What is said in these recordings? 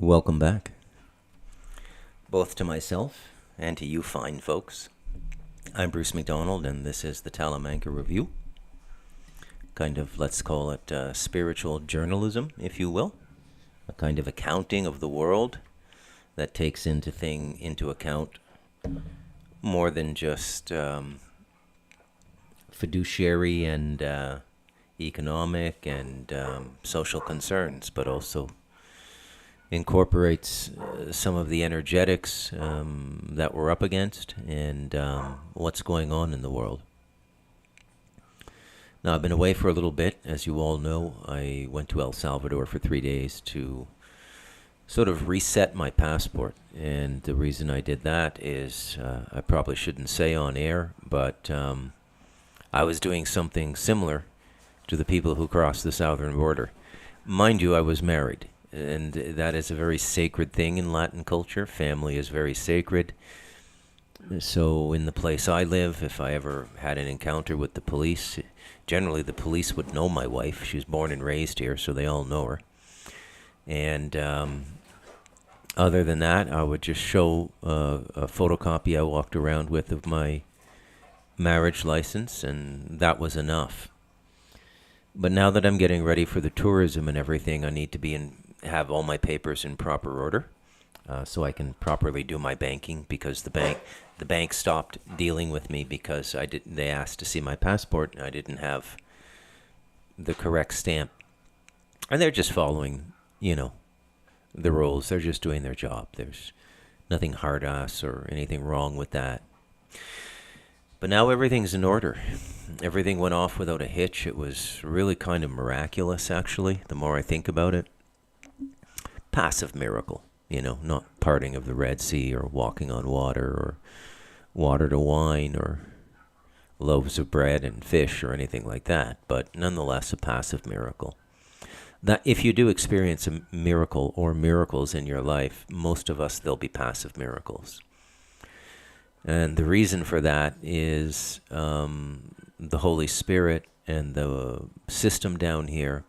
Welcome back, both to myself and to you fine folks. I'm Bruce McDonald, and this is the Talamanca Review. Kind of, let's call it spiritual journalism, if you will. A kind of accounting of the world that takes into account more than just fiduciary and economic and social concerns, but also incorporates some of the energetics that we're up against and what's going on in the world. Now, I've been away for a little bit. As you all know, I went to El Salvador for 3 days to sort of reset my passport. And the reason I did that is, I probably shouldn't say on air, but I was doing something similar to the people who crossed the southern border. Mind you, I was married. And that is a very sacred thing in Latin culture. Family is very sacred. So in the place I live, if I ever had an encounter with the police, generally the police would know my wife. She was born and raised here, so they all know her. And other than that, I would just show a photocopy I walked around with of my marriage license, and that was enough. But now that I'm getting ready for the tourism and everything, I need to have all my papers in proper order, so I can properly do my banking, because the bank stopped dealing with me because they asked to see my passport and I didn't have the correct stamp. And they're just following, the rules. They're just doing their job. There's nothing hard-ass or anything wrong with that. But now everything's in order. Everything went off without a hitch. It was really kind of miraculous, actually, the more I think about it. Passive miracle, not parting of the Red Sea or walking on water or water to wine or loaves of bread and fish or anything like that, but nonetheless a passive miracle. That if you do experience a miracle or miracles in your life, most of us, they'll be passive miracles. And the reason for that is the Holy Spirit and the system down here.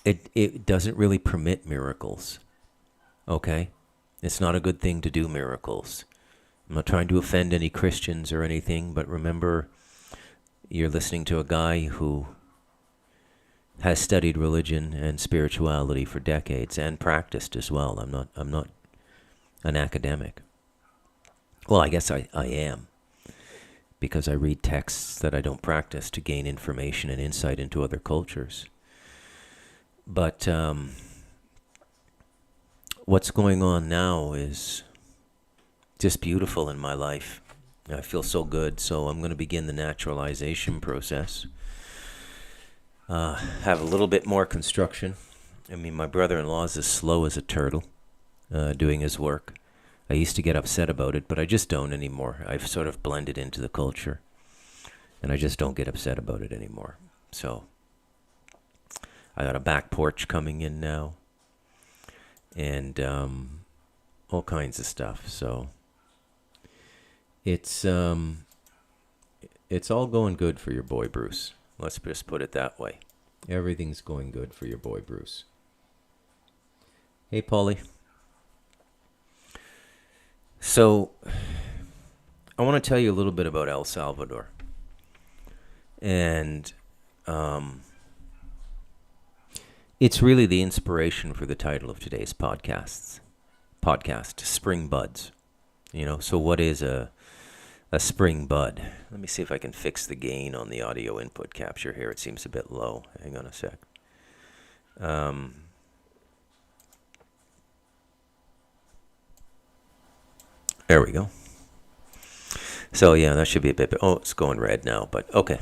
It doesn't really permit miracles, okay? It's not a good thing to do miracles. I'm not trying to offend any Christians or anything, but remember, you're listening to a guy who has studied religion and spirituality for decades and practiced as well. I'm not an academic. Well, I guess I am, because I read texts that I don't practice to gain information and insight into other cultures. But what's going on now is just beautiful in my life. I feel so good, so I'm going to begin the naturalization process. Have a little bit more construction. I mean, my brother-in-law is as slow as a turtle doing his work. I used to get upset about it, but I just don't anymore. I've sort of blended into the culture, and I just don't get upset about it anymore. So I got a back porch coming in now, and all kinds of stuff. So it's all going good for your boy Bruce. Let's just put it that way. Everything's going good for your boy Bruce. Hey, Paulie. So I want to tell you a little bit about El Salvador. And it's really the inspiration for the title of today's podcast, Spring Buds. So what is a spring bud? Let me see if I can fix the gain on the audio input capture here. It seems a bit low. Hang on a sec. There we go. So yeah, that should be a bit. Oh, it's going red now, but okay.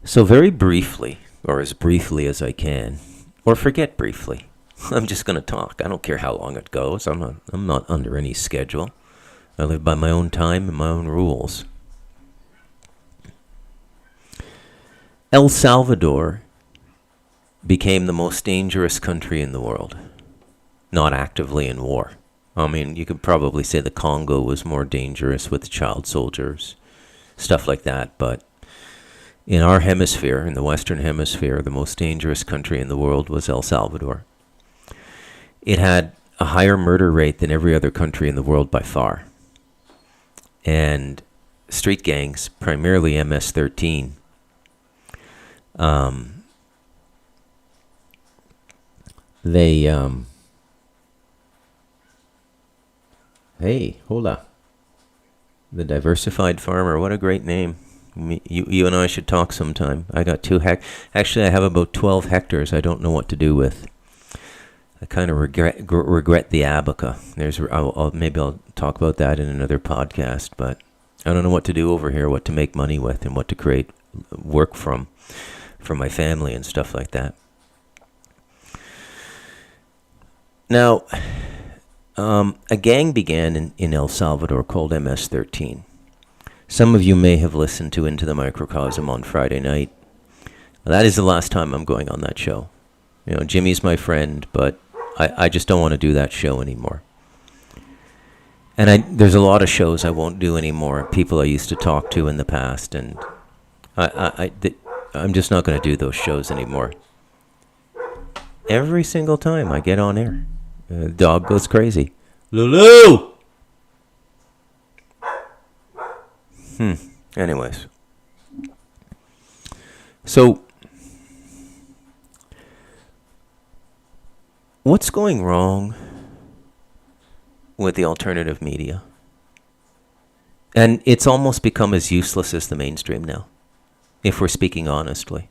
So very briefly, or as briefly as I can, or forget briefly, I'm just going to talk. I don't care how long it goes. I'm not under any schedule. I live by my own time and my own rules. El Salvador became the most dangerous country in the world, not actively in war. I mean, you could probably say the Congo was more dangerous with child soldiers, stuff like that, but In our hemisphere, in the Western Hemisphere, the most dangerous country in the world was El Salvador. It had a higher murder rate than every other country in the world by far. And street gangs, primarily MS-13, hey, hola. The Diversified Farmer, what a great name. You and I should talk sometime. I got actually I have about 12 hectares I don't know what to do with. I kind of regret the abaca. Maybe I'll talk about that in another podcast, but I don't know what to do over here, what to make money with, and what to create work from for my family and stuff like that. Now, a gang began in El Salvador called MS-13. Some of you may have listened to Into the Microcosm on Friday night. Well, that is the last time I'm going on that show. You know, Jimmy's my friend, but I just don't want to do that show anymore. And there's a lot of shows I won't do anymore, people I used to talk to in the past, and I'm just not going to do those shows anymore. Every single time I get on air, the dog goes crazy. Lulu! Anyways. So, what's going wrong with the alternative media? And it's almost become as useless as the mainstream now, if we're speaking honestly.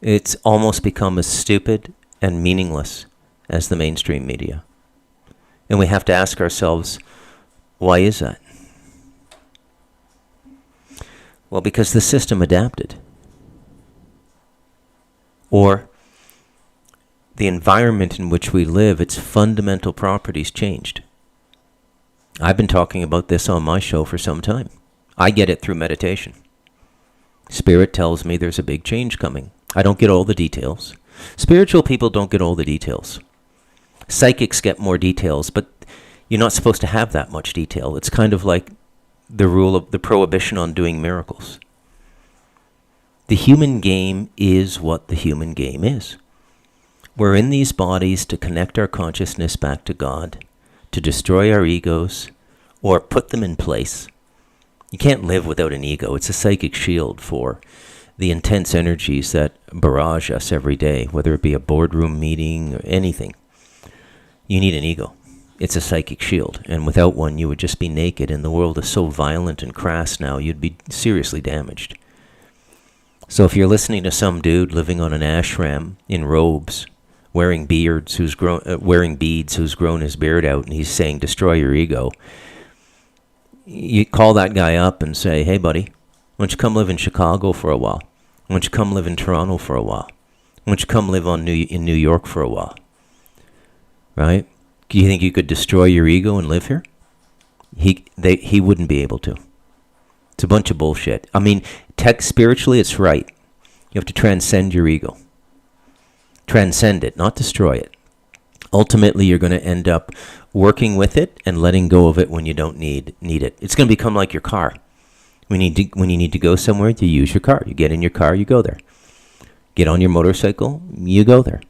It's almost become as stupid and meaningless as the mainstream media. And we have to ask ourselves, why is that? Well, because the system adapted. Or the environment in which we live, its fundamental properties changed. I've been talking about this on my show for some time. I get it through meditation. Spirit tells me there's a big change coming. I don't get all the details. Spiritual people don't get all the details. Psychics get more details, but you're not supposed to have that much detail. It's kind of like the rule of the prohibition on doing miracles. The human game is what the human game is. We're in these bodies to connect our consciousness back to God, to destroy our egos, or put them in place. You can't live without an ego. It's a psychic shield for the intense energies that barrage us every day, whether it be a boardroom meeting or anything. You need an ego. It's a psychic shield, and without one you would just be naked, and the world is so violent and crass now you'd be seriously damaged. So if you're listening to some dude living on an ashram in robes, wearing beads, who's grown his beard out, and he's saying destroy your ego, you call that guy up and say, hey buddy, why don't you come live in Chicago for a while? Why don't you come live in Toronto for a while? Why don't you come live in New York for a while? Right? Do you think you could destroy your ego and live here? He wouldn't be able to. It's a bunch of bullshit. I mean, spiritually, it's right. You have to transcend your ego. Transcend it, not destroy it. Ultimately, you're going to end up working with it and letting go of it when you don't need it. It's going to become like your car. When you need to go somewhere, you use your car. You get in your car, you go there. Get on your motorcycle, you go there.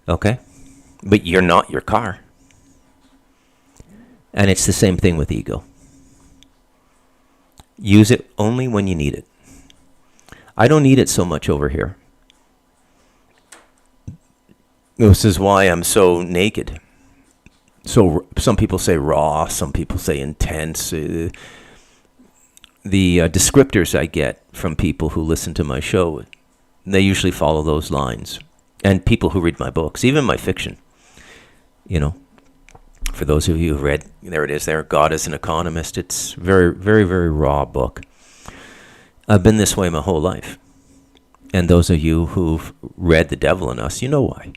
Okay? But you're not your car. And it's the same thing with ego. Use it only when you need it. I don't need it so much over here. This is why I'm so naked. So some people say raw, some people say intense. The descriptors I get from people who listen to my show, they usually follow those lines. And people who read my books, even my fiction. You know, for those of you who read, there it is there, God is an Economist. It's very, very, very raw book. I've been this way my whole life. And those of you who've read The Devil in Us, you know why.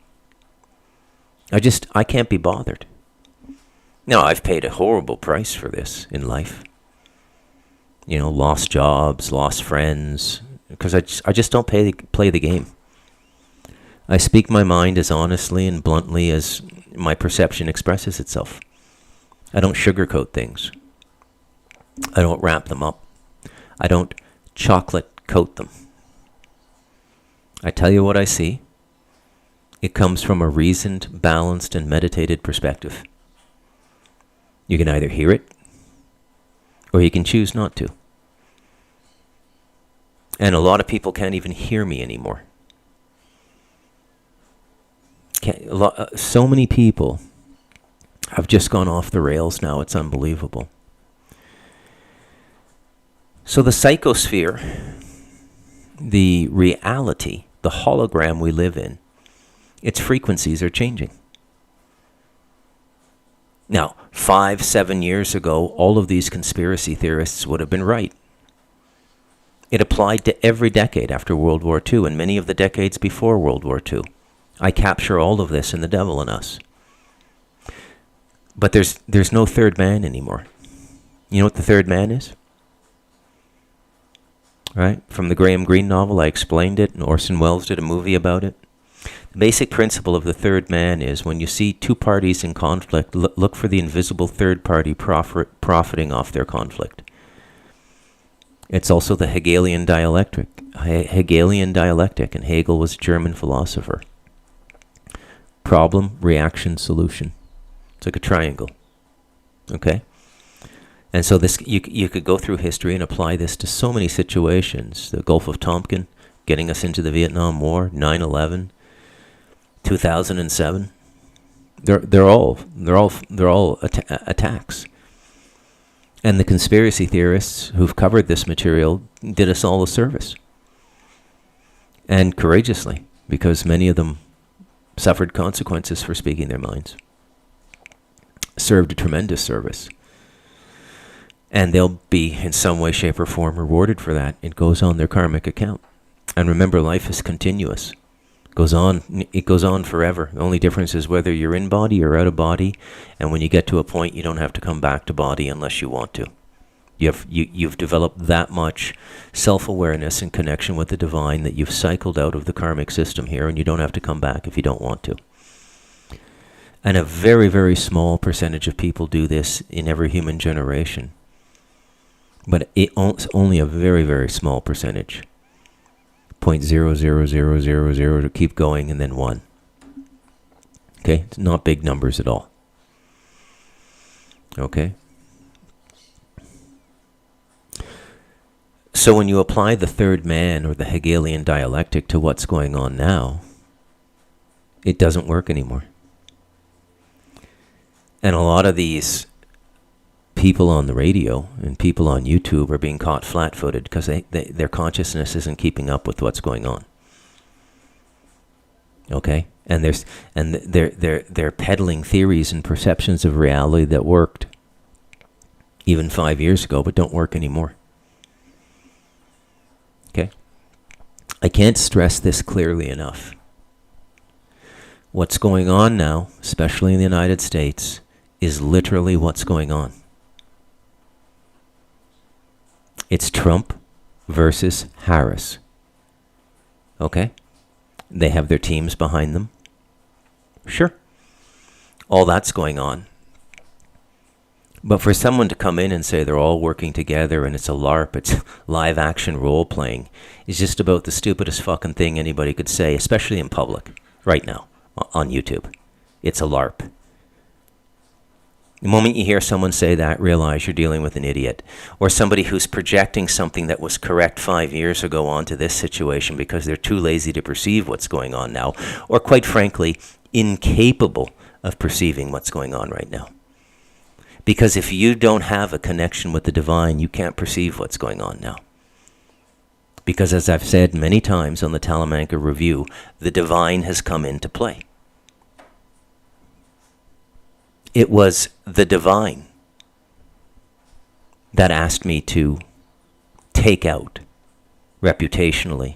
I can't be bothered. Now, I've paid a horrible price for this in life. You know, lost jobs, lost friends, because I just don't play the game. I speak my mind as honestly and bluntly as my perception expresses itself. I don't sugarcoat things. I don't wrap them up. I don't chocolate coat them. I tell you what I see. It comes from a reasoned, balanced, and meditated perspective. You can either hear it, or you can choose not to. And a lot of people can't even hear me anymore. So many people have just gone off the rails now. It's unbelievable. So the psychosphere, the reality, the hologram we live in, its frequencies are changing. Now, 5-7 years ago, all of these conspiracy theorists would have been right. It applied to every decade after World War II and many of the decades before World War II. I capture all of this in The Devil in Us. But there's no third man anymore. You know what the third man is? Right? From the Graham Greene novel, I explained it, and Orson Welles did a movie about it. The basic principle of the third man is when you see two parties in conflict, look for the invisible third party profiting off their conflict. It's also the Hegelian dialectic, and Hegel was a German philosopher. Problem, reaction, solution. It's like a triangle. Okay? And so this, you could go through history and apply this to so many situations. The Gulf of Tonkin, getting us into the Vietnam War, 9/11, 2007. They're all attacks. And the conspiracy theorists who've covered this material did us all a service. And courageously, because many of them suffered consequences for speaking their minds. Served a tremendous service. And they'll be, in some way, shape, or form, rewarded for that. It goes on their karmic account. And remember, life is continuous. It goes on forever. The only difference is whether you're in body or out of body. And when you get to a point, you don't have to come back to body unless you want to. You've developed that much self-awareness and connection with the divine that you've cycled out of the karmic system here, and you don't have to come back if you don't want to. And a very, very small percentage of people do this in every human generation. But it's only a very, very small percentage. 0.00000 to keep going, and then 1. Okay? It's not big numbers at all. Okay? So when you apply the third man or the Hegelian dialectic to what's going on now, it doesn't work anymore. And a lot of these people on the radio and people on YouTube are being caught flat-footed because their consciousness isn't keeping up with what's going on. Okay? And they're peddling theories and perceptions of reality that worked even 5 years ago, but don't work anymore. Okay? I can't stress this clearly enough. What's going on now, especially in the United States, is literally what's going on. It's Trump versus Harris. Okay? They have their teams behind them. Sure. All that's going on. But for someone to come in and say they're all working together and it's a LARP, it's live action role playing, is just about the stupidest fucking thing anybody could say, especially in public, right now, on YouTube. It's a LARP. The moment you hear someone say that, realize you're dealing with an idiot. Or somebody who's projecting something that was correct 5 years ago onto this situation because they're too lazy to perceive what's going on now. Or quite frankly, incapable of perceiving what's going on right now. Because if you don't have a connection with the divine, you can't perceive what's going on now. Because as I've said many times on the Talamanca Review, the divine has come into play. It was the divine that asked me to take out, reputationally,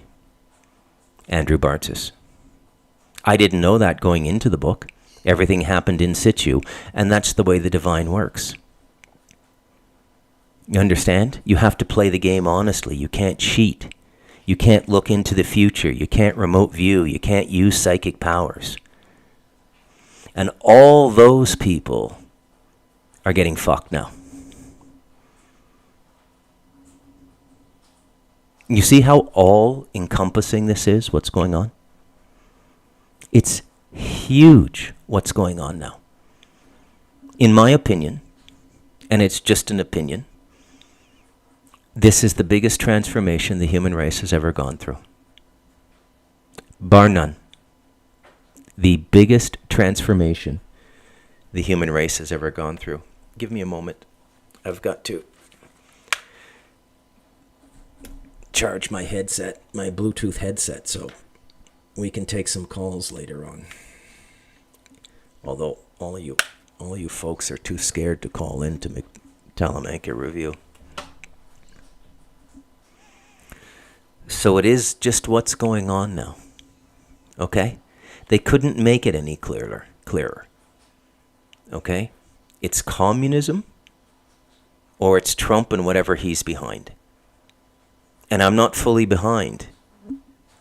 Andrew Bartzis. I didn't know that going into the book. Everything happened in situ, and that's the way the divine works. You understand? You have to play the game honestly. You can't cheat. You can't look into the future. You can't remote view. You can't use psychic powers. And all those people are getting fucked now. You see how all-encompassing this is, what's going on? It's huge what's going on now. In my opinion, and it's just an opinion, this is the biggest transformation the human race has ever gone through. Bar none. The biggest transformation the human race has ever gone through. Give me a moment. I've got to charge my headset, my Bluetooth headset, so we can take some calls later on. Although all of you folks are too scared to call in to Talamanca Review. So it is just what's going on now. Okay? They couldn't make it any clearer. Okay? It's communism or it's Trump and whatever he's behind. And I'm not fully behind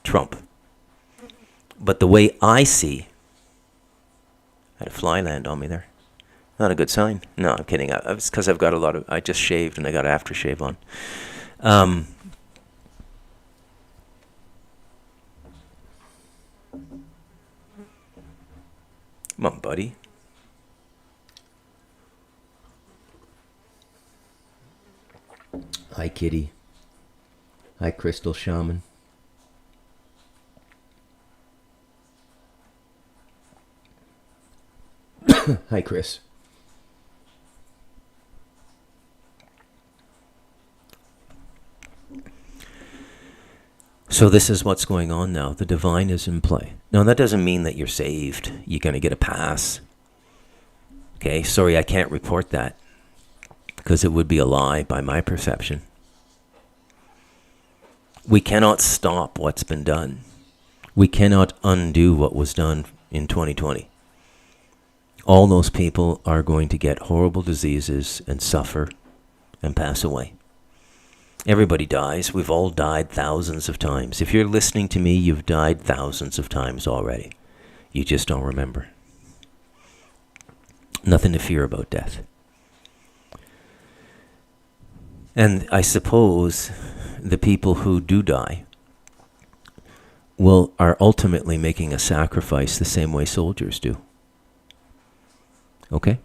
Trump. But the way I see... I had a fly land on me there. Not a good sign. No, I'm kidding. It's because I've got I just shaved and I got aftershave on. Come on, buddy. Hi, Kitty. Hi, Crystal Shaman. Hi, Chris. So this is what's going on now. The divine is in play. Now, that doesn't mean that you're saved. You're going to get a pass. Okay, sorry, I can't report that because it would be a lie by my perception. We cannot stop what's been done. We cannot undo what was done in 2020. All those people are going to get horrible diseases and suffer and pass away. Everybody dies. We've all died thousands of times. If you're listening to me, you've died thousands of times already. You just don't remember. Nothing to fear about death. And I suppose the people who do die are ultimately making a sacrifice the same way soldiers do. Okay?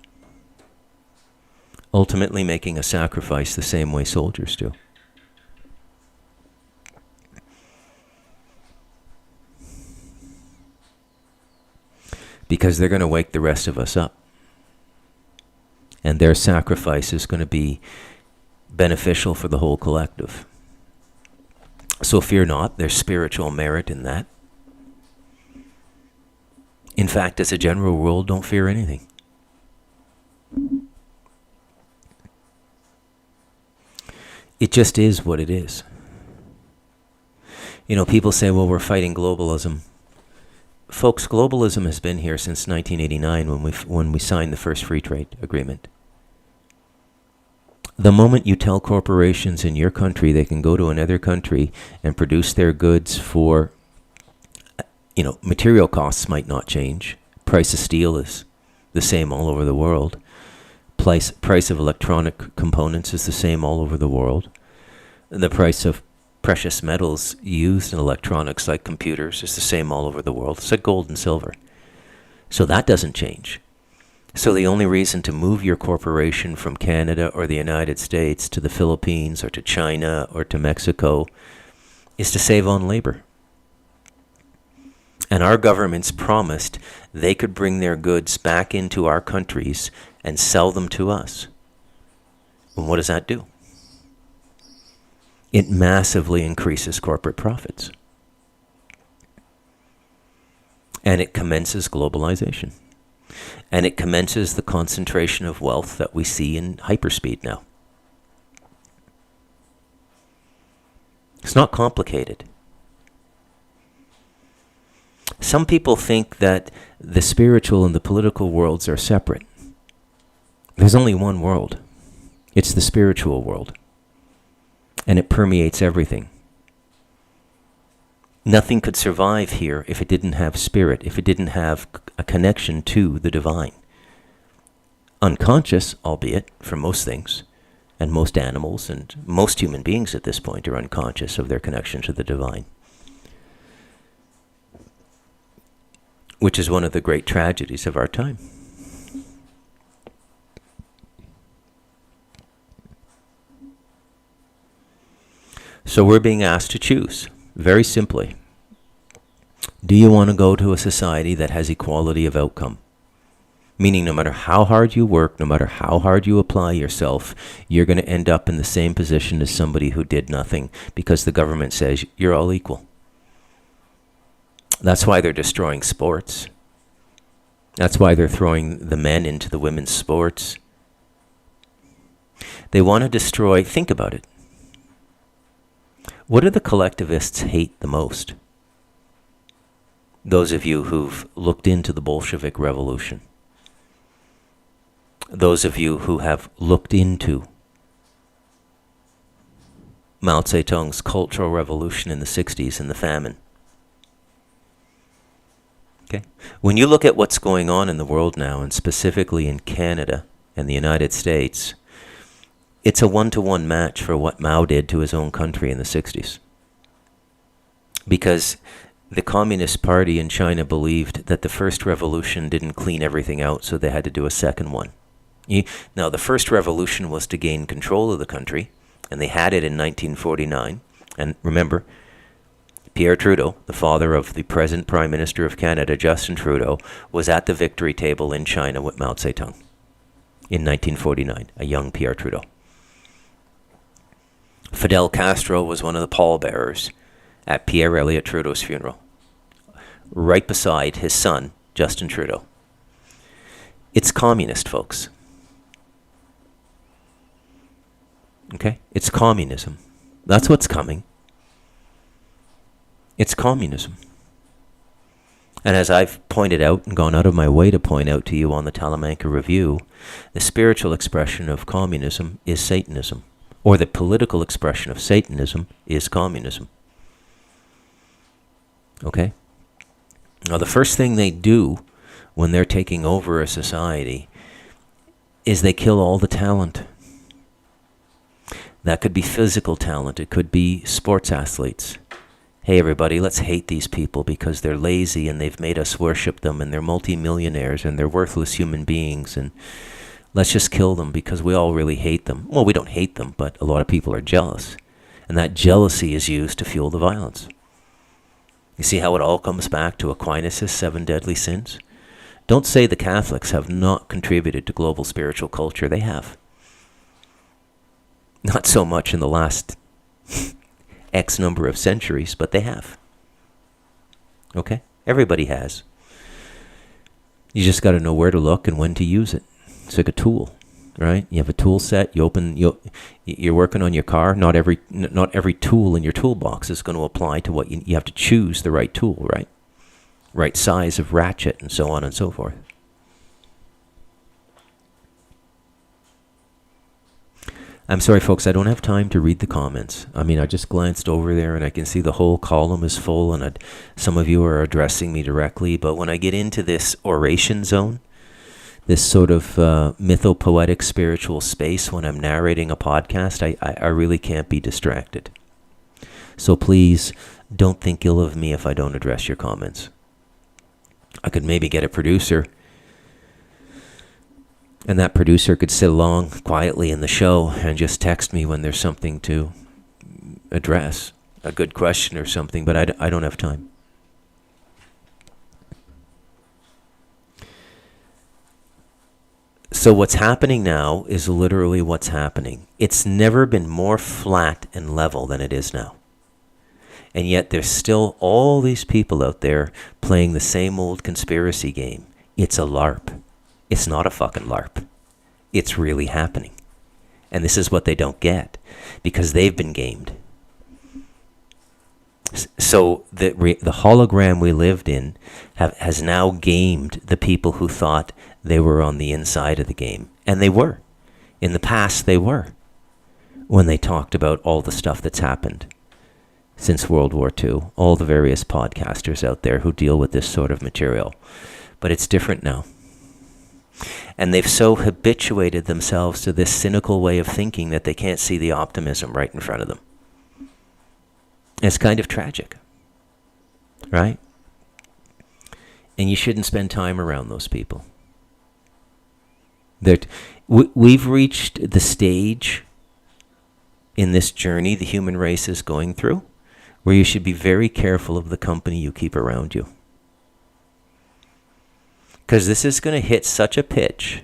Ultimately making a sacrifice the same way soldiers do. Because they're going to wake the rest of us up. And their sacrifice is going to be beneficial for the whole collective. So fear not, there's spiritual merit in that. In fact, as a general rule, don't fear anything. It just is what it is. You know, people say, well, we're fighting globalism. Folks, globalism has been here since 1989 when we signed the first free trade agreement. The moment you tell corporations in your country they can go to another country and produce their goods for, material costs might not change. Price of steel is the same all over the world. Price of electronic components is the same all over the world. The price of precious metals used in electronics like computers is the same all over the world. It's like gold and silver. So that doesn't change. So the only reason to move your corporation from Canada or the United States to the Philippines or to China or to Mexico is to save on labor. And our governments promised they could bring their goods back into our countries and sell them to us. And what does that do? It massively increases corporate profits. And it commences globalization. And it commences the concentration of wealth that we see in hyperspeed now. It's not complicated. Some people think that the spiritual and the political worlds are separate. There's only one world. It's the spiritual world. And it permeates everything. Nothing could survive here if it didn't have spirit, if it didn't have a connection to the divine. Unconscious, albeit, for most things, And most animals and most human beings at this point are unconscious of their connection to the divine. Which is one of the great tragedies of our time. So we're being asked to choose, very simply. Do you want to go to a society that has equality of outcome? Meaning no matter how hard you work, no matter how hard you apply yourself, you're going to end up in the same position as somebody who did nothing because the government says you're all equal. That's why they're destroying sports. That's why they're throwing the men into the women's sports. They want to destroy, think about it. What do the collectivists hate the most? Those of you who've looked into the Bolshevik Revolution. Those of you who have looked into Mao Zedong's Cultural Revolution in the 60s and the famine. Okay? When you look at what's going on in the world now, and specifically in Canada and the United States, it's a one-to-one match for what Mao did to his own country in the 60s. Because the Communist Party in China believed that the first revolution didn't clean everything out, so they had to do a second one. Now, the first revolution was to gain control of the country, and they had it in 1949. And remember, Pierre Trudeau, the father of the present Prime Minister of Canada, Justin Trudeau, was at the victory table in China with Mao Zedong in 1949, a young Pierre Trudeau. Fidel Castro was one of the pallbearers at Pierre Elliott Trudeau's funeral, right beside his son, Justin Trudeau. It's communist, folks. Okay? It's communism. That's what's coming. It's communism. And as I've pointed out and gone out of my way to point out to you on the Talamanca Review, the spiritual expression of communism is Satanism, or the political expression of Satanism is communism. Okay? Now, the first thing they do when they're taking over a society is they kill all the talent. That could be physical talent. It could be sports athletes. Hey, everybody, let's hate these people because they're lazy and they've made us worship them and they're multimillionaires and they're worthless human beings, and let's just kill them because we all really hate them. Well, we don't hate them, but a lot of people are jealous. And that jealousy is used to fuel the violence. You see how it all comes back to Aquinas' 7 deadly sins? Don't say the Catholics have not contributed to global spiritual culture. They have. Not so much in the last X number of centuries, but they have. Okay? Everybody has. You just got to know where to look and when to use it. It's like a tool, right? You have a tool set. You're working on your car. Not every tool in your toolbox is going to apply to what you have to choose the right tool, right? Right size of ratchet and so on and so forth. I'm sorry, folks, I don't have time to read the comments. I mean, I just glanced over there and I can see the whole column is full, and some of you are addressing me directly. But when I get into this oration zone, this sort of mythopoetic spiritual space when I'm narrating a podcast, I really can't be distracted. So please don't think ill of me if I don't address your comments. I could maybe get a producer, and that producer could sit along quietly in the show and just text me when there's something to address, a good question or something, but I don't have time. So what's happening now is literally what's happening. It's never been more flat and level than it is now. And yet there's still all these people out there playing the same old conspiracy game. It's a LARP. It's not a fucking LARP. It's really happening. And this is what they don't get, because they've been gamed. So the hologram we lived in has now gamed the people who thought they were on the inside of the game. And they were. In the past, they were. When they talked about all the stuff that's happened since World War II. All the various podcasters out there who deal with this sort of material. But it's different now. And they've so habituated themselves to this cynical way of thinking that they can't see the optimism right in front of them. It's kind of tragic, right? And you shouldn't spend time around those people. We've reached the stage in this journey the human race is going through where you should be very careful of the company you keep around you. Because this is going to hit such a pitch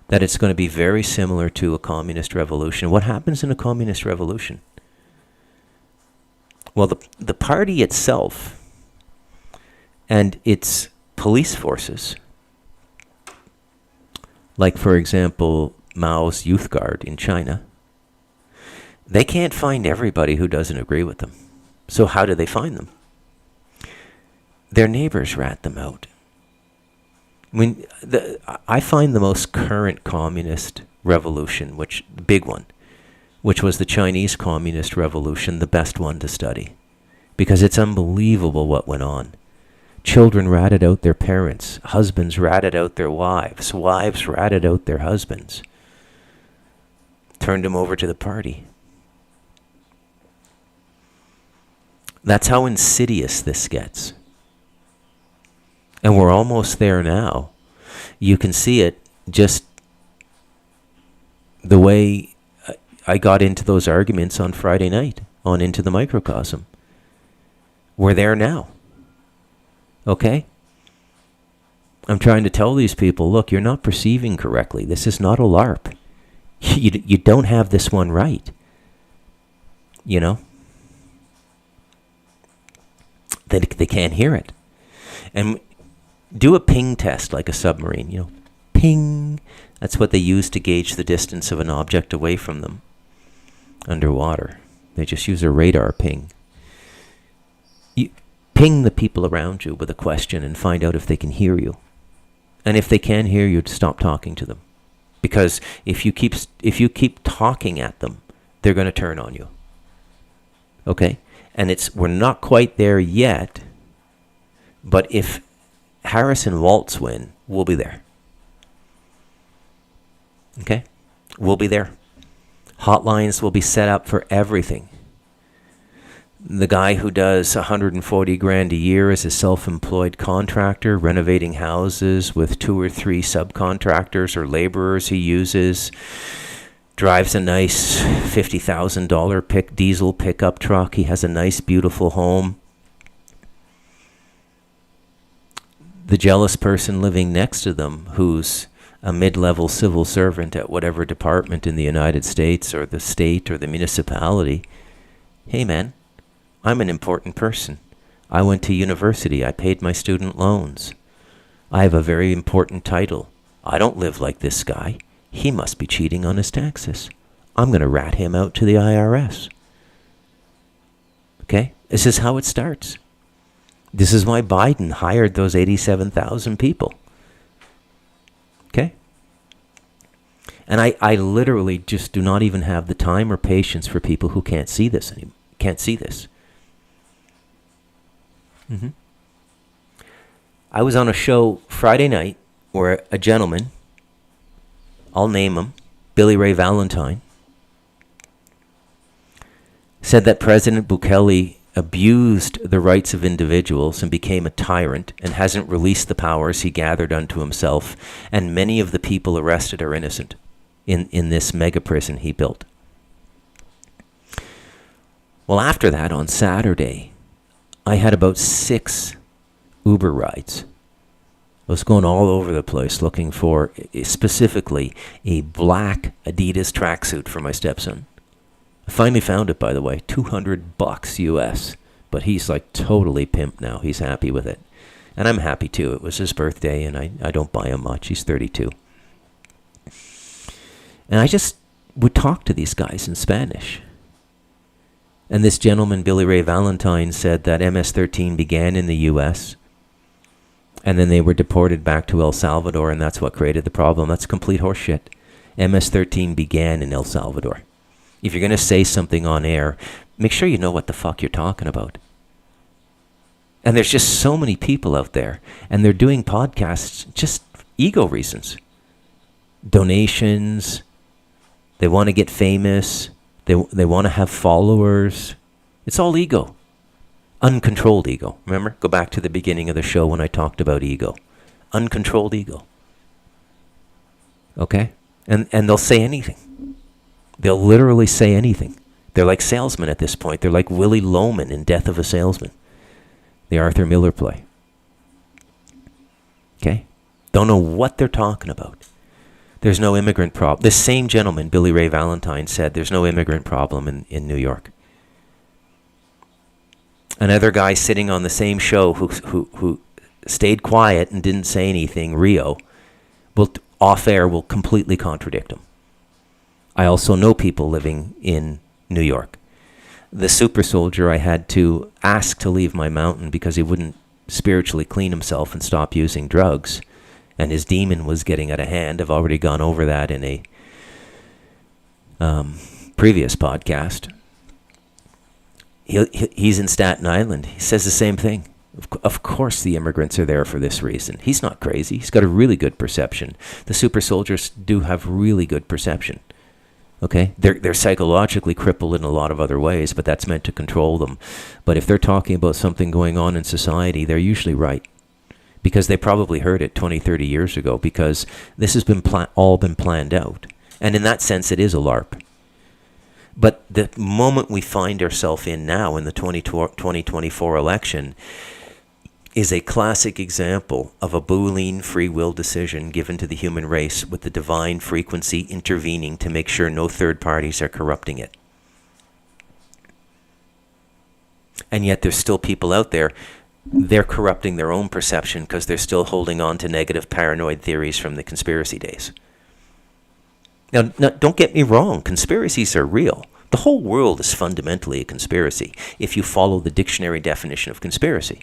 that it's going to be very similar to a communist revolution. What happens in a communist revolution? Well, the party itself and its police forces, like, for example, Mao's Youth Guard in China, they can't find everybody who doesn't agree with them. So how do they find them? Their neighbors rat them out. I find the most current communist revolution, the big one, which was the Chinese Communist Revolution, the best one to study. Because it's unbelievable what went on. Children ratted out their parents. Husbands ratted out their wives. Wives ratted out their husbands. Turned them over to the party. That's how insidious this gets. And we're almost there now. You can see it just the way I got into those arguments on Friday night on Into the Microcosm. We're there now. Okay? I'm trying to tell these people, look, you're not perceiving correctly. This is not a LARP. You don't have this one right. You know? They can't hear it. And do a ping test like a submarine, you know. Ping. That's what they use to gauge the distance of an object away from them underwater. They just use a radar ping. You ping the people around you with a question and find out if they can hear you. And if they can hear you, stop talking to them. Because if you keep talking at them, they're going to turn on you. Okay? And we're not quite there yet, but if Harris and Waltz win, we'll be there. Okay? We'll be there. Hotlines will be set up for everything. The guy who does 140 grand a year as a self-employed contractor, renovating houses with 2 or 3 subcontractors or laborers he uses, drives a nice $50,000 diesel pickup truck. He has a nice, beautiful home. The jealous person living next to them, who's a mid-level civil servant at whatever department in the United States or the state or the municipality. Hey, man, I'm an important person. I went to university. I paid my student loans. I have a very important title. I don't live like this guy. He must be cheating on his taxes. I'm going to rat him out to the IRS. Okay? This is how it starts. This is why Biden hired those 87,000 people. Okay? And I literally just do not even have the time or patience for people who can't see this anymore. Can't see this. Mm-hmm. I was on a show Friday night where a gentleman, I'll name him, Billy Ray Valentine, said that President Bukele abused the rights of individuals and became a tyrant and hasn't released the powers he gathered unto himself, and many of the people arrested are innocent in this mega prison he built. Well, after that, on Saturday, I had about 6 Uber rides. I was going all over the place looking for specifically a black Adidas tracksuit for my stepson. I finally found it, by the way, $200 US. But he's like totally pimped now. He's happy with it. And I'm happy too. It was his birthday and I don't buy him much. He's 32. And I just would talk to these guys in Spanish. And this gentleman, Billy Ray Valentine, said that MS-13 began in the U.S., and then they were deported back to El Salvador, and that's what created the problem. That's complete horseshit. MS-13 began in El Salvador. If you're going to say something on air, make sure you know what the fuck you're talking about. And there's just so many people out there, and they're doing podcasts just ego reasons. donations. They want to get famous. They want to have followers. It's all ego. Uncontrolled ego. Remember? Go back to the beginning of the show when I talked about ego. Uncontrolled ego. Okay? And they'll say anything. They'll literally say anything. They're like salesmen at this point. They're like Willie Loman in Death of a Salesman, the Arthur Miller play. Okay? Don't know what they're talking about. There's no immigrant problem. This same gentleman, Billy Ray Valentine, said there's no immigrant problem in New York. Another guy sitting on the same show who stayed quiet and didn't say anything, Rio, will off air will completely contradict him. I also know people living in New York. The super soldier I had to ask to leave my mountain because he wouldn't spiritually clean himself and stop using drugs, and his demon was getting out of hand. I've already gone over that in a previous podcast. He's in Staten Island. He says the same thing. Of course the immigrants are there for this reason. He's not crazy. He's got a really good perception. The super soldiers do have really good perception. Okay? They're psychologically crippled in a lot of other ways, but that's meant to control them. But if they're talking about something going on in society, they're usually right. Because they probably heard it 20, 30 years ago, because this has been all been planned out. And in that sense, it is a LARP. But the moment we find ourselves in now, in the 2024 election, is a classic example of a Boolean free will decision given to the human race with the divine frequency intervening to make sure no third parties are corrupting it. And yet there's still people out there, they're corrupting their own perception because they're still holding on to negative paranoid theories from the conspiracy days. Now, don't get me wrong, conspiracies are real. The whole world is fundamentally a conspiracy if you follow the dictionary definition of conspiracy,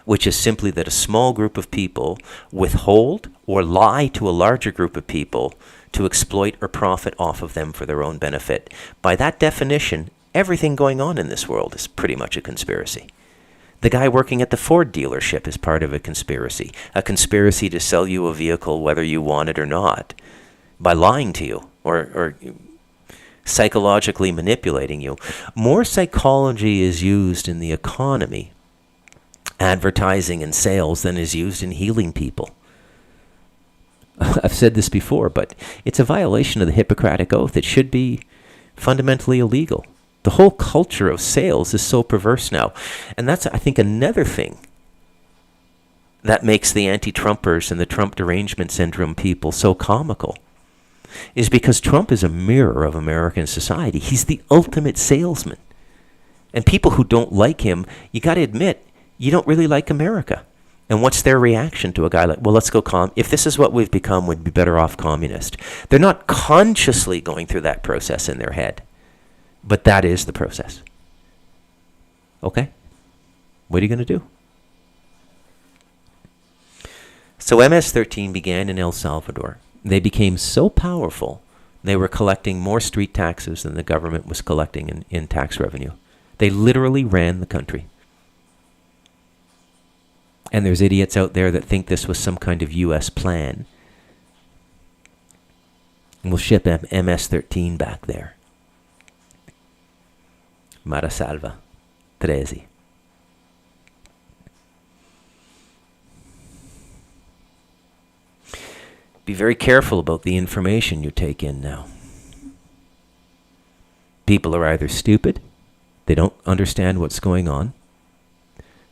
which is simply that a small group of people withhold or lie to a larger group of people to exploit or profit off of them for their own benefit. By that definition, everything going on in this world is pretty much a conspiracy. The guy working at the Ford dealership is part of a conspiracy to sell you a vehicle whether you want it or not, by lying to you or psychologically manipulating you. More psychology is used in the economy, advertising and sales, than is used in healing people. I've said this before, but it's a violation of the Hippocratic Oath. It should be fundamentally illegal. The whole culture of sales is so perverse now. And that's, I think, another thing that makes the anti-Trumpers and the Trump derangement syndrome people so comical, is because Trump is a mirror of American society. He's the ultimate salesman. And people who don't like him, you got to admit, you don't really like America. And what's their reaction to a guy like, well, let's go if this is what we've become, we'd be better off communist. They're not consciously going through that process in their head, but that is the process. Okay? What are you going to do? So MS-13 began in El Salvador. They became so powerful, they were collecting more street taxes than the government was collecting in tax revenue. They literally ran the country. And there's idiots out there that think this was some kind of U.S. plan. And we'll ship MS-13 back there. Marasalva, 13. Be very careful about the information you take in now. People are either stupid, they don't understand what's going on,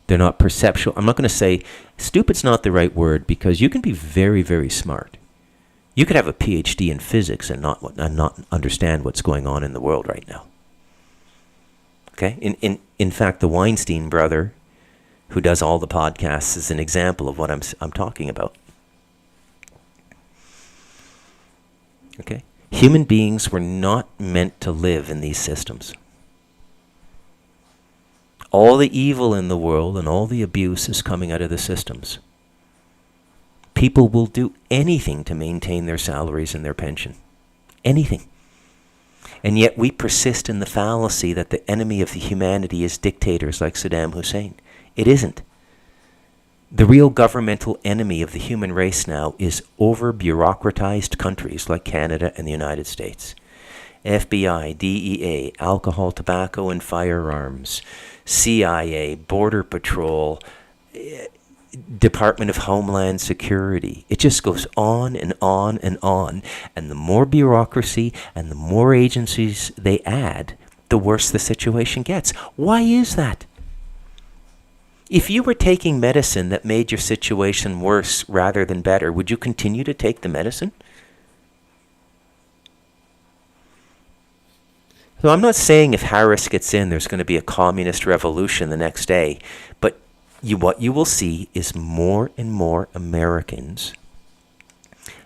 they're not perceptual. I'm not going to say stupid's not the right word, because you can be very, very smart. You could have a PhD in physics and not understand what's going on in the world right now. Okay? In fact, the Weinstein brother, who does all the podcasts, is an example of what I'm talking about. Okay? Human beings were not meant to live in these systems. All the evil in the world and all the abuse is coming out of the systems. People will do anything to maintain their salaries and their pension. Anything. And yet we persist in the fallacy that the enemy of humanity is dictators like Saddam Hussein. It isn't. The real governmental enemy of the human race now is over-bureaucratized countries like Canada and the United States. FBI, DEA, alcohol, tobacco, and firearms, CIA, Border Patrol, Department of Homeland Security. It just goes on and on and on. And the more bureaucracy and the more agencies they add, the worse the situation gets. Why is that? If you were taking medicine that made your situation worse rather than better, would you continue to take the medicine? So I'm not saying if Harris gets in, there's going to be a communist revolution the next day, but what you will see is more and more Americans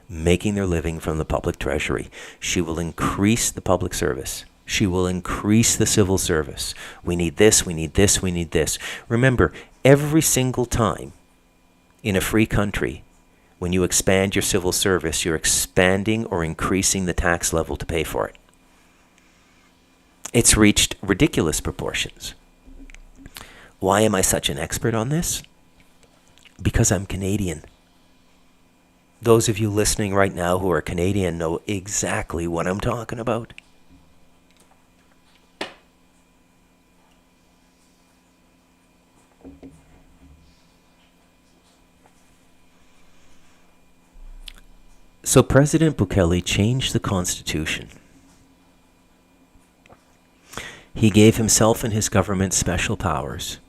making their living from the public treasury. She will increase the public service. She will increase the civil service. We need this, we need this, we need this. Remember, every single time in a free country, when you expand your civil service, you're expanding or increasing the tax level to pay for it. It's reached ridiculous proportions. Why am I such an expert on this? Because I'm Canadian. Those of you listening right now who are Canadian know exactly what I'm talking about. So President Bukele changed the Constitution. He gave himself and his government special powers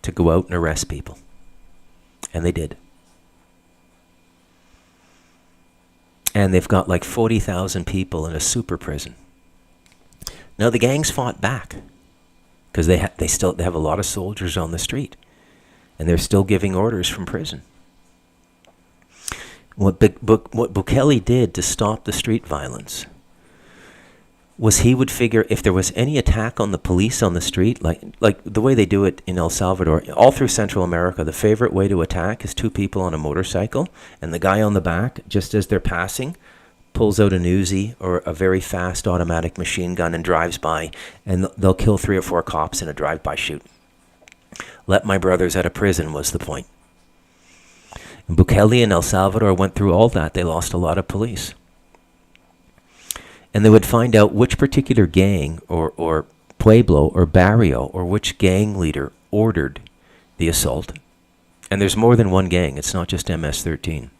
to go out and arrest people. And they did. And they've got like 40,000 people in a super prison. Now the gangs fought back because they have a lot of soldiers on the street. And they're still giving orders from prison. What Bukele did to stop the street violence was he would figure if there was any attack on the police on the street, like the way they do it in El Salvador, all through Central America, the favorite way to attack is two people on a motorcycle, and the guy on the back, just as they're passing, pulls out an Uzi or a very fast automatic machine gun and drives by, and they'll kill 3 or 4 cops in a drive-by shoot. Let my brothers out of prison was the point. And Bukele and El Salvador went through all that. They lost a lot of police. And they would find out which particular gang or pueblo or barrio or which gang leader ordered the assault. And there's more than one gang. It's not just MS-13.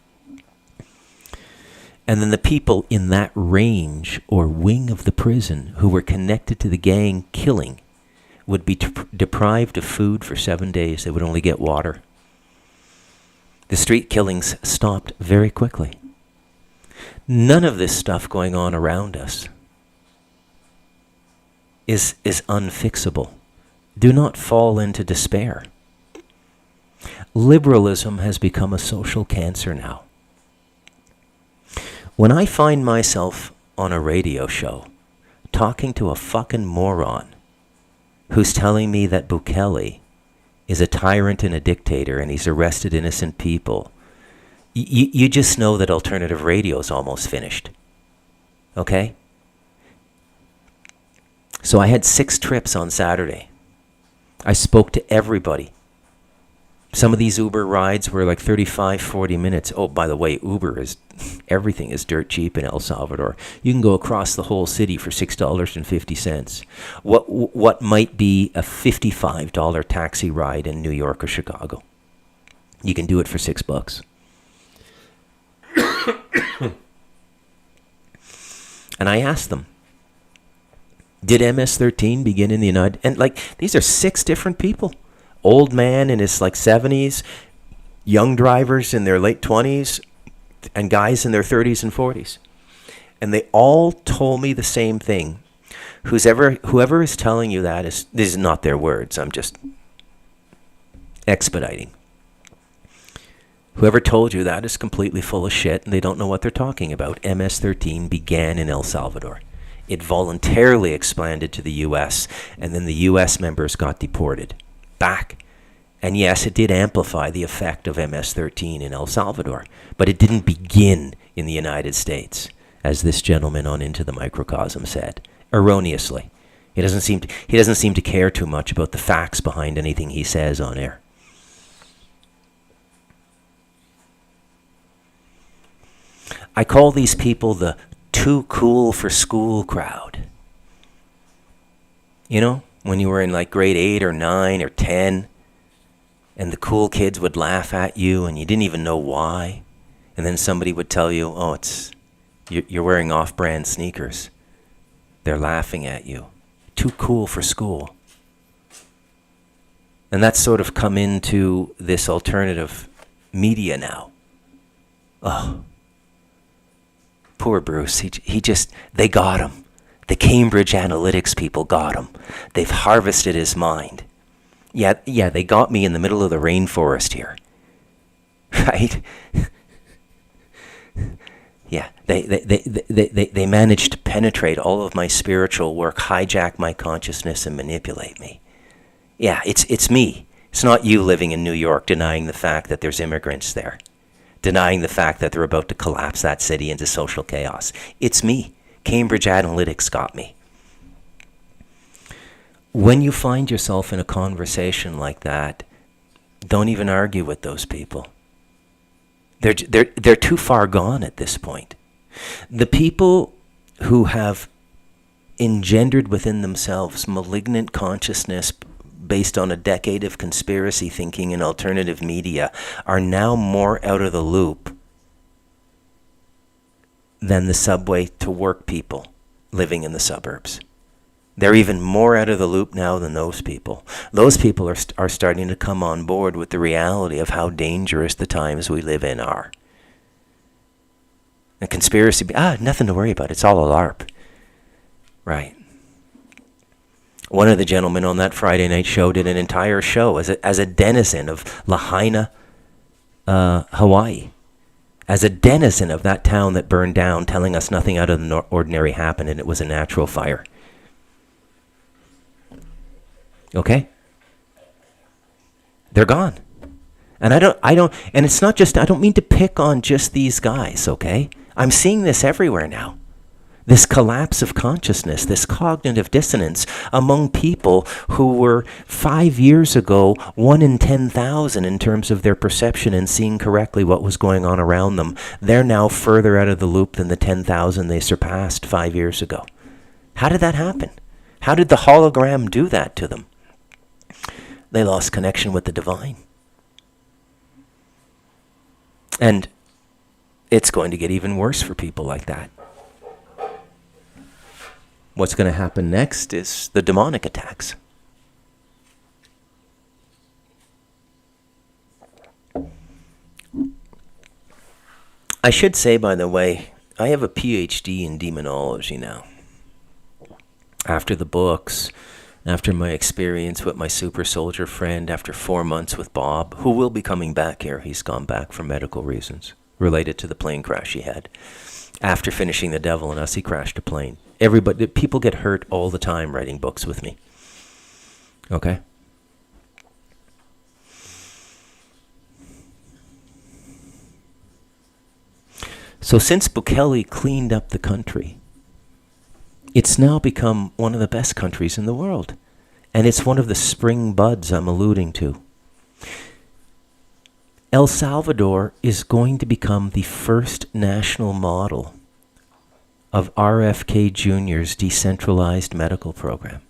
And then the people in that range or wing of the prison who were connected to the gang killing would be deprived of food for 7 days. They would only get water. The street killings stopped very quickly. None of this stuff going on around us is unfixable. Do not fall into despair. Liberalism has become a social cancer now. When I find myself on a radio show talking to a fucking moron who's telling me that Bukele is a tyrant and a dictator and he's arrested innocent people, you just know that alternative radio is almost finished. Okay? So I had 6 trips on Saturday. I spoke to everybody. Some of these Uber rides were like 35, 40 minutes. Oh, by the way, everything is dirt cheap in El Salvador. You can go across the whole city for $6.50. What might be a $55 taxi ride in New York or Chicago. You can do it for $6. And I asked them, did MS-13 begin in the United... And these are 6 different people. Old man in his 70s, young drivers in their late 20s, and guys in their 30s and 40s. And they all told me the same thing. Whoever is telling you that these is not their words. I'm just expediting. Whoever told you that is completely full of shit, and they don't know what they're talking about. MS-13 began in El Salvador. It voluntarily expanded to the U.S., and then the U.S. members got deported back. And yes, it did amplify the effect of MS-13 in El Salvador, but it didn't begin in the United States, as this gentleman on Into the Microcosm said, erroneously. He doesn't seem to care too much about the facts behind anything he says on air. I call these people the too cool for school crowd. You know, when you were in like grade 8 or 9 or 10, and the cool kids would laugh at you and you didn't even know why. And then somebody would tell you, oh, you're wearing off-brand sneakers. They're laughing at you. Too cool for school. And that's sort of come into this alternative media now. Oh, poor Bruce. They got him. The Cambridge Analytics people got him. They've harvested his mind. Yeah, they got me in the middle of the rainforest here. Right? Yeah, they managed to penetrate all of my spiritual work, hijack my consciousness, and manipulate me. Yeah, it's me. It's not you living in New York denying the fact that there's immigrants there, denying the fact that they're about to collapse that city into social chaos. It's me. Cambridge Analytics got me. When you find yourself in a conversation like that, don't even argue with those people. They're too far gone at this point. The people who have engendered within themselves malignant consciousness based on a decade of conspiracy thinking and alternative media are now more out of the loop than the subway to work people living in the suburbs. They're even more out of the loop now than those people. Those people are starting to come on board with the reality of how dangerous the times we live in are. The conspiracy, nothing to worry about. It's all a LARP. Right. One of the gentlemen on that Friday night show did an entire show as a denizen of Lahaina, Hawaii. As a denizen of that town that burned down, telling us nothing out of the ordinary happened and it was a natural fire. Okay? They're gone. And I don't, and it's not just, I don't mean to pick on just these guys, okay? I'm seeing this everywhere now. This collapse of consciousness, this cognitive dissonance among people who were 5 years ago 1 in 10,000 in terms of their perception and seeing correctly what was going on around them. They're now further out of the loop than the 10,000 they surpassed 5 years ago. How did that happen? How did the hologram do that to them? They lost connection with the divine. And it's going to get even worse for people like that. What's going to happen next is the demonic attacks. I should say, by the way, I have a PhD in demonology now. After the books, after my experience with my super soldier friend, after 4 months with Bob, who will be coming back here. He's gone back for medical reasons related to the plane crash he had. After finishing The Devil and Us, he crashed a plane. People get hurt all the time writing books with me. Okay? So since Bukele cleaned up the country, it's now become one of the best countries in the world. And it's one of the spring buds I'm alluding to. El Salvador is going to become the first national model of RFK Jr.'s decentralized medical program.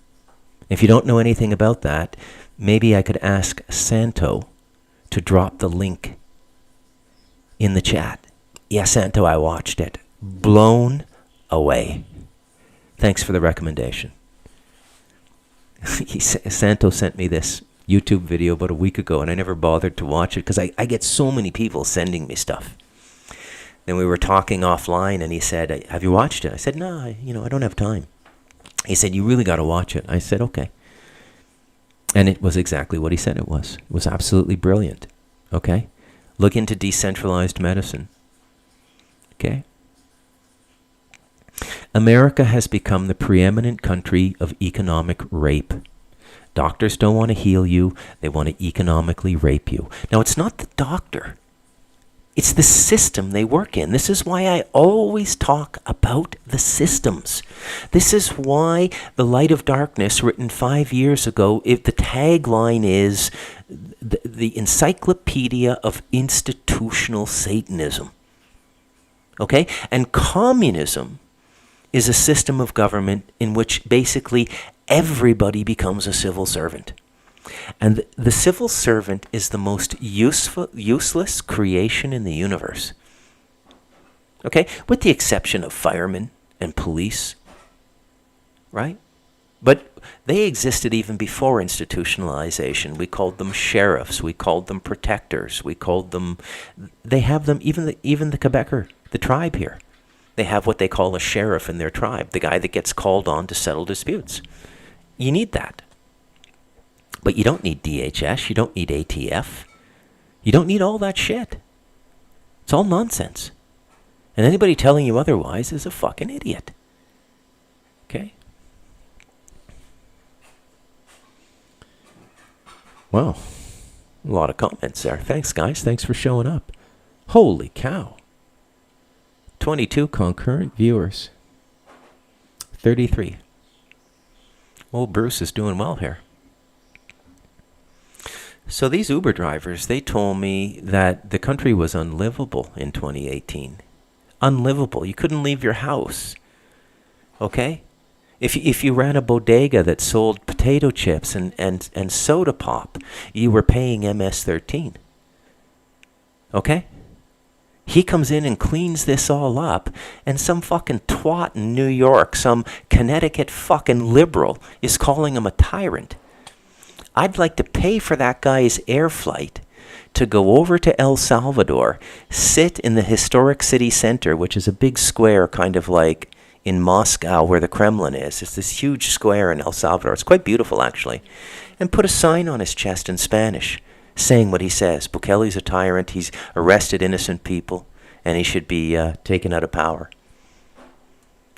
If you don't know anything about that, maybe I could ask Santo to drop the link in the chat. Yeah, Santo, I watched it. Blown away. Thanks for the recommendation. Santo sent me this YouTube video about a week ago, and I never bothered to watch it because I get so many people sending me stuff. Then we were talking offline, and he said, have you watched it? I said, no, I don't have time. He said, you really got to watch it. I said, okay. And it was exactly what he said it was. It was absolutely brilliant. Okay? Look into decentralized medicine. Okay? America has become the preeminent country of economic rape. Doctors don't want to heal you. They want to economically rape you. Now, it's not the doctor. It's the system they work in. This is why I always talk about the systems. This is why The Light of Darkness, written 5 years ago, the tagline is the Encyclopedia of Institutional Satanism. Okay? And communism is a system of government in which basically everybody becomes a civil servant. And the civil servant is the most useless creation in the universe. Okay? With the exception of firemen and police, right? But they existed even before institutionalization. We called them sheriffs. We called them protectors. We called them... They have them, even the Quebecer, the tribe here. They have what they call a sheriff in their tribe, the guy that gets called on to settle disputes. You need that. But you don't need DHS. You don't need ATF. You don't need all that shit. It's all nonsense. And anybody telling you otherwise is a fucking idiot. Okay? Well, a lot of comments there. Thanks, guys. Thanks for showing up. Holy cow. 22 concurrent viewers. 33. Old Bruce is doing well here. So these Uber drivers, they told me that the country was unlivable in 2018. Unlivable. You couldn't leave your house. Okay? If you ran a bodega that sold potato chips and soda pop, you were paying MS-13. Okay? He comes in and cleans this all up, and some fucking twat in New York, some Connecticut fucking liberal, is calling him a tyrant. I'd like to pay for that guy's air flight to go over to El Salvador, sit in the historic city center, which is a big square kind of like in Moscow where the Kremlin is. It's this huge square in El Salvador. It's quite beautiful, actually. And put a sign on his chest in Spanish saying what he says. Bukele's a tyrant. He's arrested innocent people, and he should be taken out of power.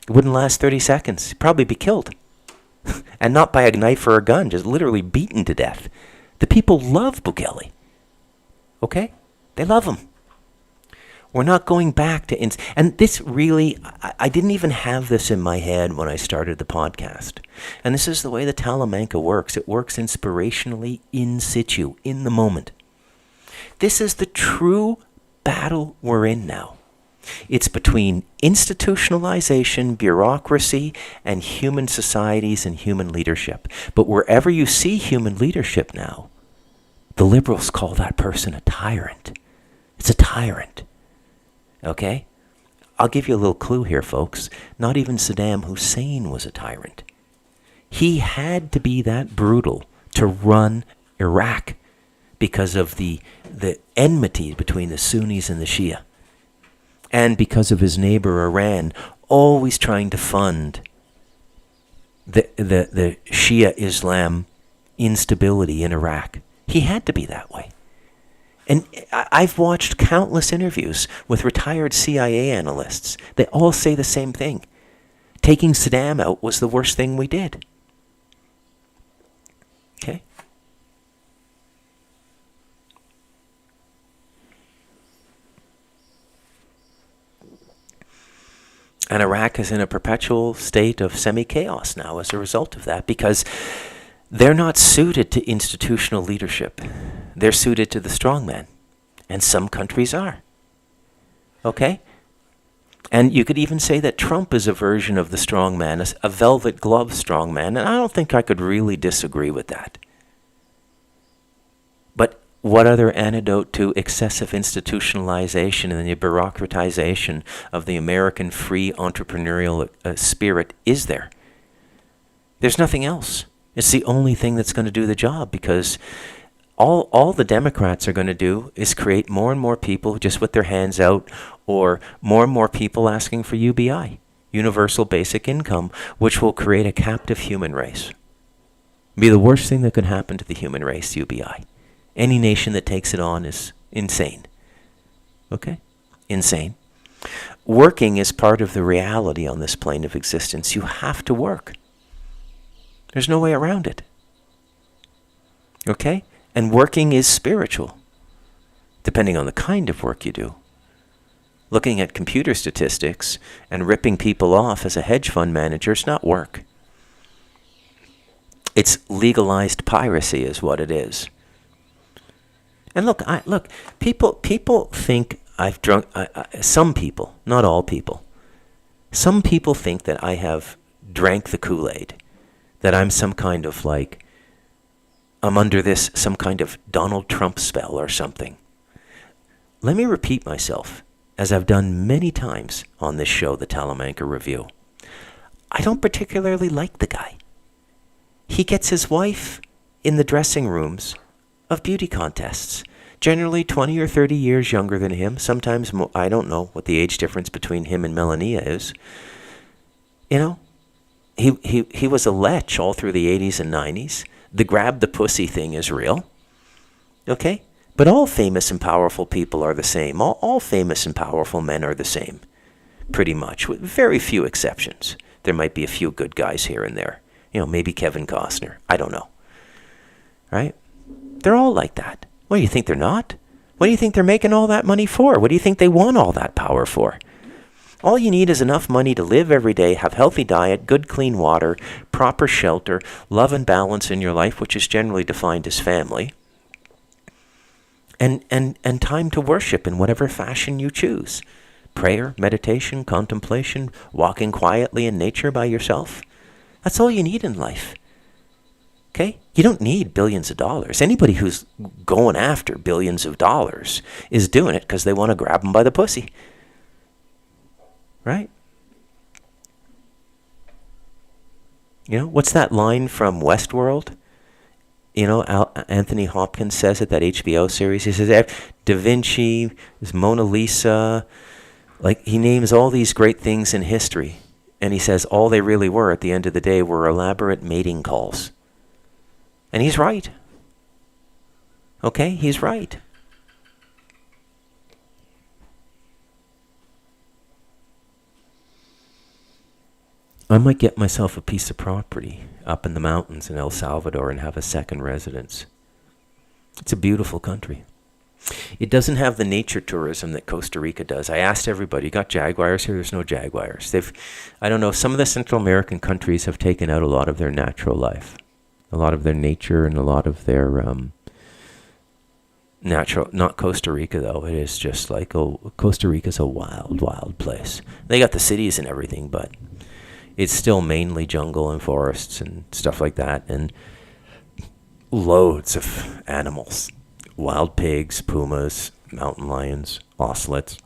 It wouldn't last 30 seconds. He'd probably be killed. And not by a knife or a gun, just literally beaten to death. The people love Bukele. Okay? They love him. We're not going back to... and this really... I didn't even have this in my head when I started the podcast. And this is the way the Talamanca works. It works inspirationally, in situ, in the moment. This is the true battle we're in now. It's between institutionalization, bureaucracy, and human societies and human leadership. But wherever you see human leadership now, the liberals call that person a tyrant. It's a tyrant. Okay? I'll give you a little clue here, folks. Not even Saddam Hussein was a tyrant. He had to be that brutal to run Iraq because of the enmity between the Sunnis and the Shia. And because of his neighbor Iran always trying to fund the Shia Islam instability in Iraq. He had to be that way. And I've watched countless interviews with retired CIA analysts. They all say the same thing. Taking Saddam out was the worst thing we did. Okay? And Iraq is in a perpetual state of semi-chaos now as a result of that, because they're not suited to institutional leadership. They're suited to the strongman. And some countries are. Okay? And you could even say that Trump is a version of the strongman, a velvet glove strongman, and I don't think I could really disagree with that. But what other antidote to excessive institutionalization and the bureaucratization of the American free entrepreneurial spirit is there? There's nothing else. It's the only thing that's going to do the job, because all the Democrats are going to do is create more and more people just with their hands out, or more and more people asking for UBI, universal basic income, which will create a captive human race. It'll be the worst thing that could happen to the human race, UBI. Any nation that takes it on is insane. Okay? Insane. Working is part of the reality on this plane of existence. You have to work. There's no way around it. Okay? And working is spiritual, depending on the kind of work you do. Looking at computer statistics and ripping people off as a hedge fund manager is not work. It's legalized piracy is what it is. And look, people think I've drunk, some people, not all people, some people think that I have drank the Kool-Aid, that I'm some kind of like, I'm under this, some kind of Donald Trump spell or something. Let me repeat myself, as I've done many times on this show, the Talamanca Review. I don't particularly like the guy. He gets his wife in the dressing rooms of beauty contests, generally 20 or 30 years younger than him, sometimes more. I don't know what the age difference between him and Melania is. You know, he was a lech all through the 80s and 90s. The grab the pussy thing is real. Okay? But all famous and powerful people are the same. All famous and powerful men are the same, pretty much, with very few exceptions. There might be a few good guys here and there. You know, maybe Kevin Costner. I don't know. Right? They're all like that. What, do you think they're not? What do you think they're making all that money for? What do you think they want all that power for? All you need is enough money to live every day, have healthy diet, good clean water, proper shelter, love and balance in your life, which is generally defined as family, and time to worship in whatever fashion you choose. Prayer, meditation, contemplation, walking quietly in nature by yourself. That's all you need in life. Okay? You don't need billions of dollars. Anybody who's going after billions of dollars is doing it because they want to grab them by the pussy. Right? You know, what's that line from Westworld? You know, Anthony Hopkins says it, that HBO series. He says, Da Vinci, Mona Lisa, like he names all these great things in history. And he says all they really were at the end of the day were elaborate mating calls. And he's right. Okay, he's right. I might get myself a piece of property up in the mountains in El Salvador and have a second residence. It's a beautiful country. It doesn't have the nature tourism that Costa Rica does. I asked everybody, you got jaguars here? There's no jaguars. I don't know, some of the Central American countries have taken out a lot of their natural life, a lot of their nature and a lot of their natural, not Costa Rica though. It is just like, Costa Rica's a wild, wild place. They got the cities and everything, but it's still mainly jungle and forests and stuff like that, and loads of animals. Wild pigs, pumas, mountain lions, ocelots,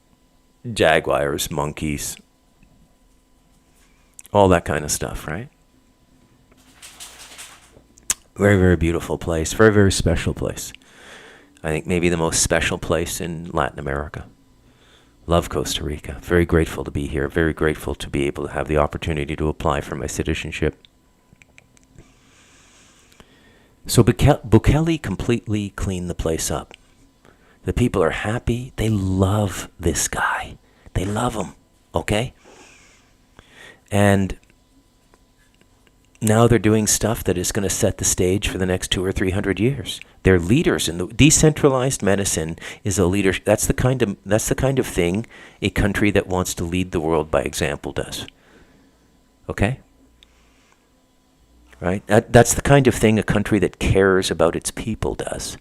jaguars, monkeys, all that kind of stuff, right? Very, very beautiful place. Very, very special place. I think maybe the most special place in Latin America. Love Costa Rica. Very grateful to be here. Very grateful to be able to have the opportunity to apply for my citizenship. So Bukele completely cleaned the place up. The people are happy. They love this guy. They love him. Okay? And now they're doing stuff that is going to set the stage for the next 200 or 300 years. They're leaders in the decentralized medicine is a leader. That's the kind of thing a country that wants to lead the world by example does. Okay? Right? That's the kind of thing a country that cares about its people does.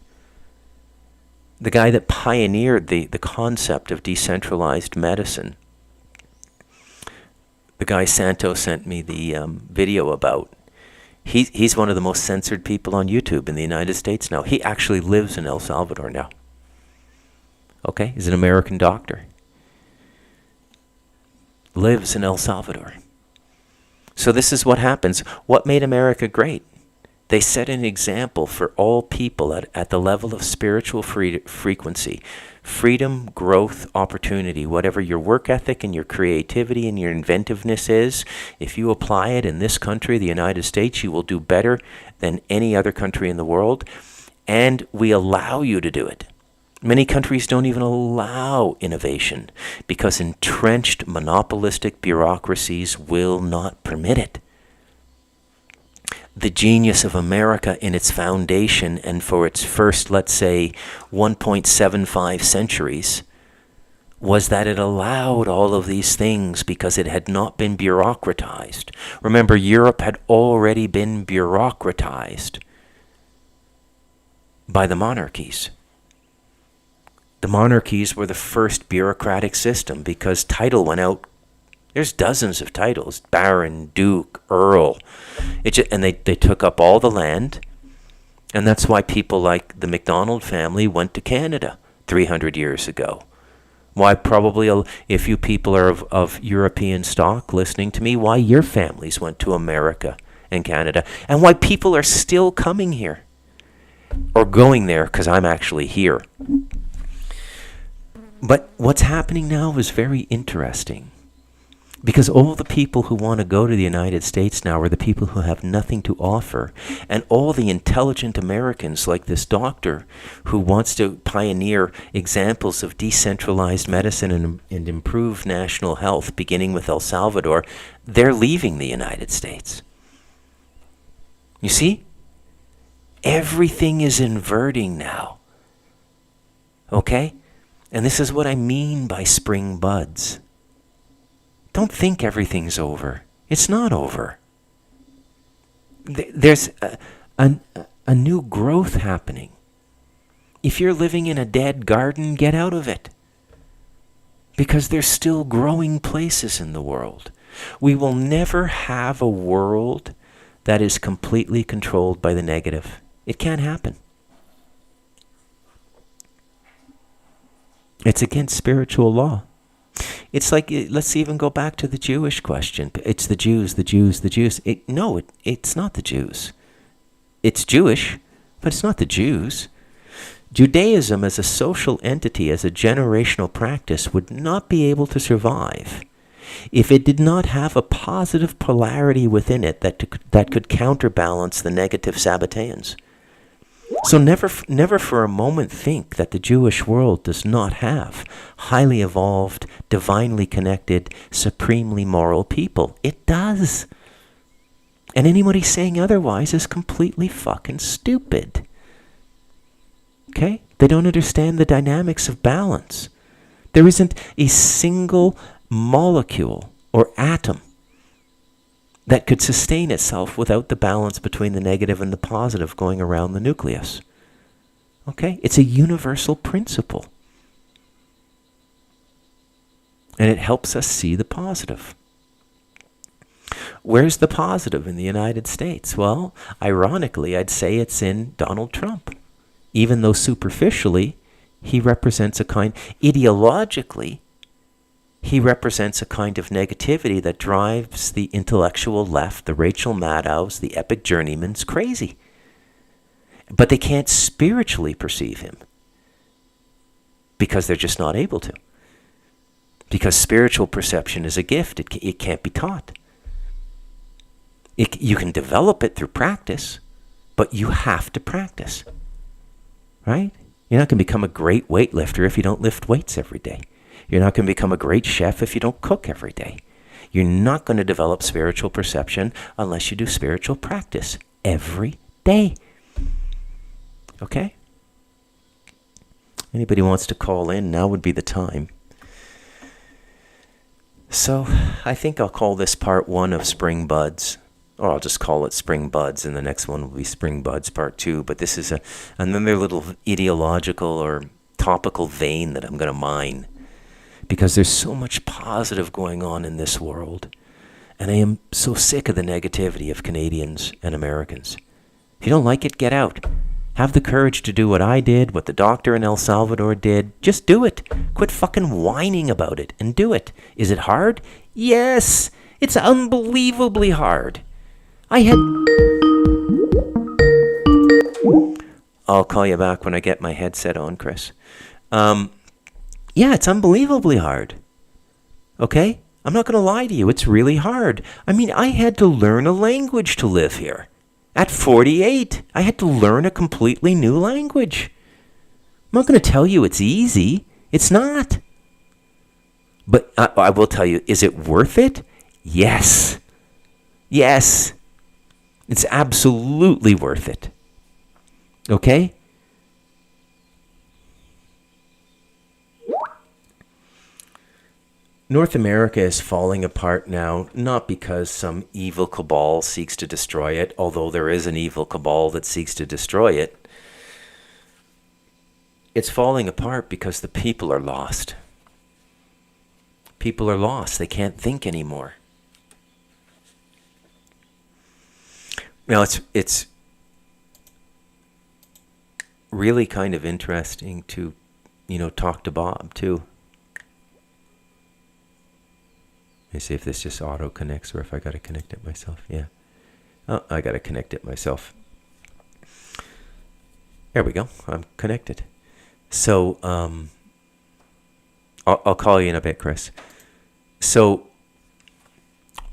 The guy that pioneered the concept of decentralized medicine, the guy Santo sent me the video about, he's one of the most censored people on YouTube in the United States now. He actually lives in El Salvador now. Okay? He's an American doctor. Lives in El Salvador. So this is what happens. What made America great? They set an example for all people at the level of spiritual frequency. Freedom, growth, opportunity, whatever your work ethic and your creativity and your inventiveness is, if you apply it in this country, the United States, you will do better than any other country in the world. And we allow you to do it. Many countries don't even allow innovation because entrenched monopolistic bureaucracies will not permit it. The genius of America in its foundation and for its first, let's say, 1.75 centuries was that it allowed all of these things because it had not been bureaucratized. Remember, Europe had already been bureaucratized by the monarchies. The monarchies were the first bureaucratic system because title went out. There's dozens of titles, baron, duke, earl. And they took up all the land. And that's why people like the MacDonald family went to Canada 300 years ago. Why probably, if you people are of European stock listening to me, why your families went to America and Canada. And why people are still coming here. Or going there, because I'm actually here. But what's happening now is very interesting. Because all the people who want to go to the United States now are the people who have nothing to offer. And all the intelligent Americans, like this doctor who wants to pioneer examples of decentralized medicine and improve national health, beginning with El Salvador, they're leaving the United States. You see? Everything is inverting now. Okay? And this is what I mean by spring buds. Don't think everything's over. It's not over. There's a new growth happening. If you're living in a dead garden, get out of it. Because there's still growing places in the world. We will never have a world that is completely controlled by the negative. It can't happen. It's against spiritual law. It's like, let's even go back to the Jewish question. It's the Jews, the Jews, the Jews. It's not the Jews. It's Jewish, but it's not the Jews. Judaism as a social entity, as a generational practice, would not be able to survive if it did not have a positive polarity within it that could counterbalance the negative Sabbateans. So never for a moment think that the Jewish world does not have highly evolved, divinely connected, supremely moral people. It does. And anybody saying otherwise is completely fucking stupid. Okay? They don't understand the dynamics of balance. There isn't a single molecule or atom that could sustain itself without the balance between the negative and the positive going around the nucleus. Okay? It's a universal principle. And it helps us see the positive. Where's the positive in the United States? Well, ironically, I'd say it's in Donald Trump. Even though superficially, he represents ideologically, he represents a kind of negativity that drives the intellectual left, the Rachel Maddows, the epic journeymans crazy. But they can't spiritually perceive him because they're just not able to. Because spiritual perception is a gift. It can't be taught. You can develop it through practice, but you have to practice. Right? You're not going to become a great weightlifter if you don't lift weights every day. You're not going to become a great chef if you don't cook every day. You're not going to develop spiritual perception unless you do spiritual practice every day. Okay? Anybody wants to call in, now would be the time. So, I think I'll call this part 1 of Spring Buds. Or I'll just call it Spring Buds, and the next one will be Spring Buds Part 2. But this is another little ideological or topical vein that I'm going to mine. Because there's so much positive going on in this world. And I am so sick of the negativity of Canadians and Americans. If you don't like it, get out. Have the courage to do what I did, what the doctor in El Salvador did. Just do it. Quit fucking whining about it and do it. Is it hard? Yes. It's unbelievably hard. I'll call you back when I get my headset on, Chris. Yeah, it's unbelievably hard. Okay? I'm not going to lie to you. It's really hard. I mean, I had to learn a language to live here. At 48, I had to learn a completely new language. I'm not going to tell you it's easy. It's not. But I will tell you, is it worth it? Yes. Yes. It's absolutely worth it. Okay? North America is falling apart now, not because some evil cabal seeks to destroy it, although there is an evil cabal that seeks to destroy it. It's falling apart because the people are lost. People are lost. They can't think anymore. It's really kind of interesting to, talk to Bob too. Let me see if this just auto connects or if I got to connect it myself. Yeah. Oh, I got to connect it myself. There we go. I'm connected. So, I'll call you in a bit, Chris. So,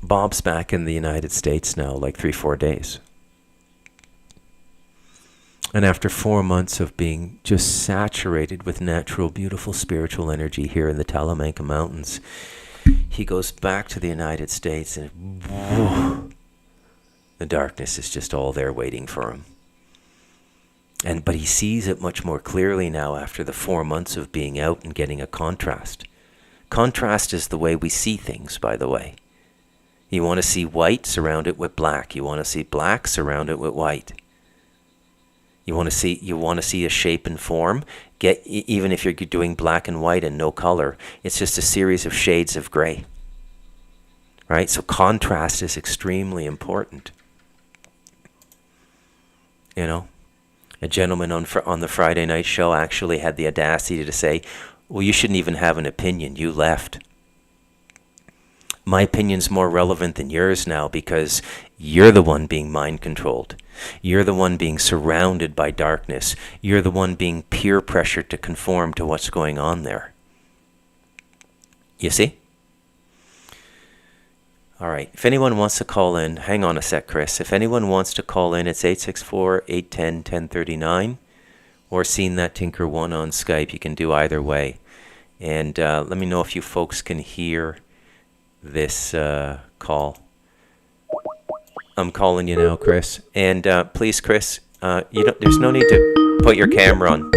Bob's back in the United States now, like 3-4 days. And after 4 months of being just saturated with natural, beautiful spiritual energy here in the Talamanca Mountains, he goes back to the United States and whoa, the darkness is just all there waiting for him. But he sees it much more clearly now after the 4 months of being out and getting a contrast. Contrast is the way we see things, by the way. You want to see white, surround it with black. You want to see black, surround it with white. You want to see a shape and form. Even if you're doing black and white and no color, it's just a series of shades of gray. Right? So contrast is extremely important. A gentleman on the Friday night show actually had the audacity to say, well, you shouldn't even have an opinion. You left. My opinion's more relevant than yours now because you're the one being mind controlled. You're the one being surrounded by darkness. You're the one being peer pressured to conform to what's going on there. You see? All right. If anyone wants to call in, hang on a sec, Chris. If anyone wants to call in, it's 864-810-1039 or Seen That Tinker 1 on Skype. You can do either way. And let me know if you folks can hear this call. I'm calling you now, Chris. And please, Chris, there's no need to put your camera on.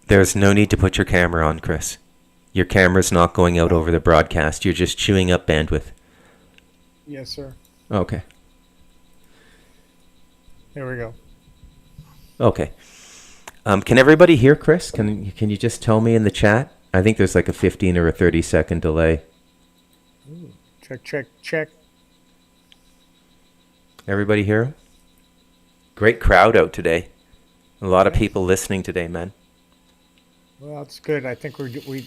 There's no need to put your camera on, Chris. Your camera's not going out over the broadcast. You're just chewing up bandwidth. Yes, sir. Okay. There we go. Okay. Can everybody hear Chris? Can you just tell me in the chat? I think there's like a 15 or a 30-second delay. Ooh. Check. Everybody hear him? Great crowd out today. A lot of people listening today, man. Well, that's good. I think we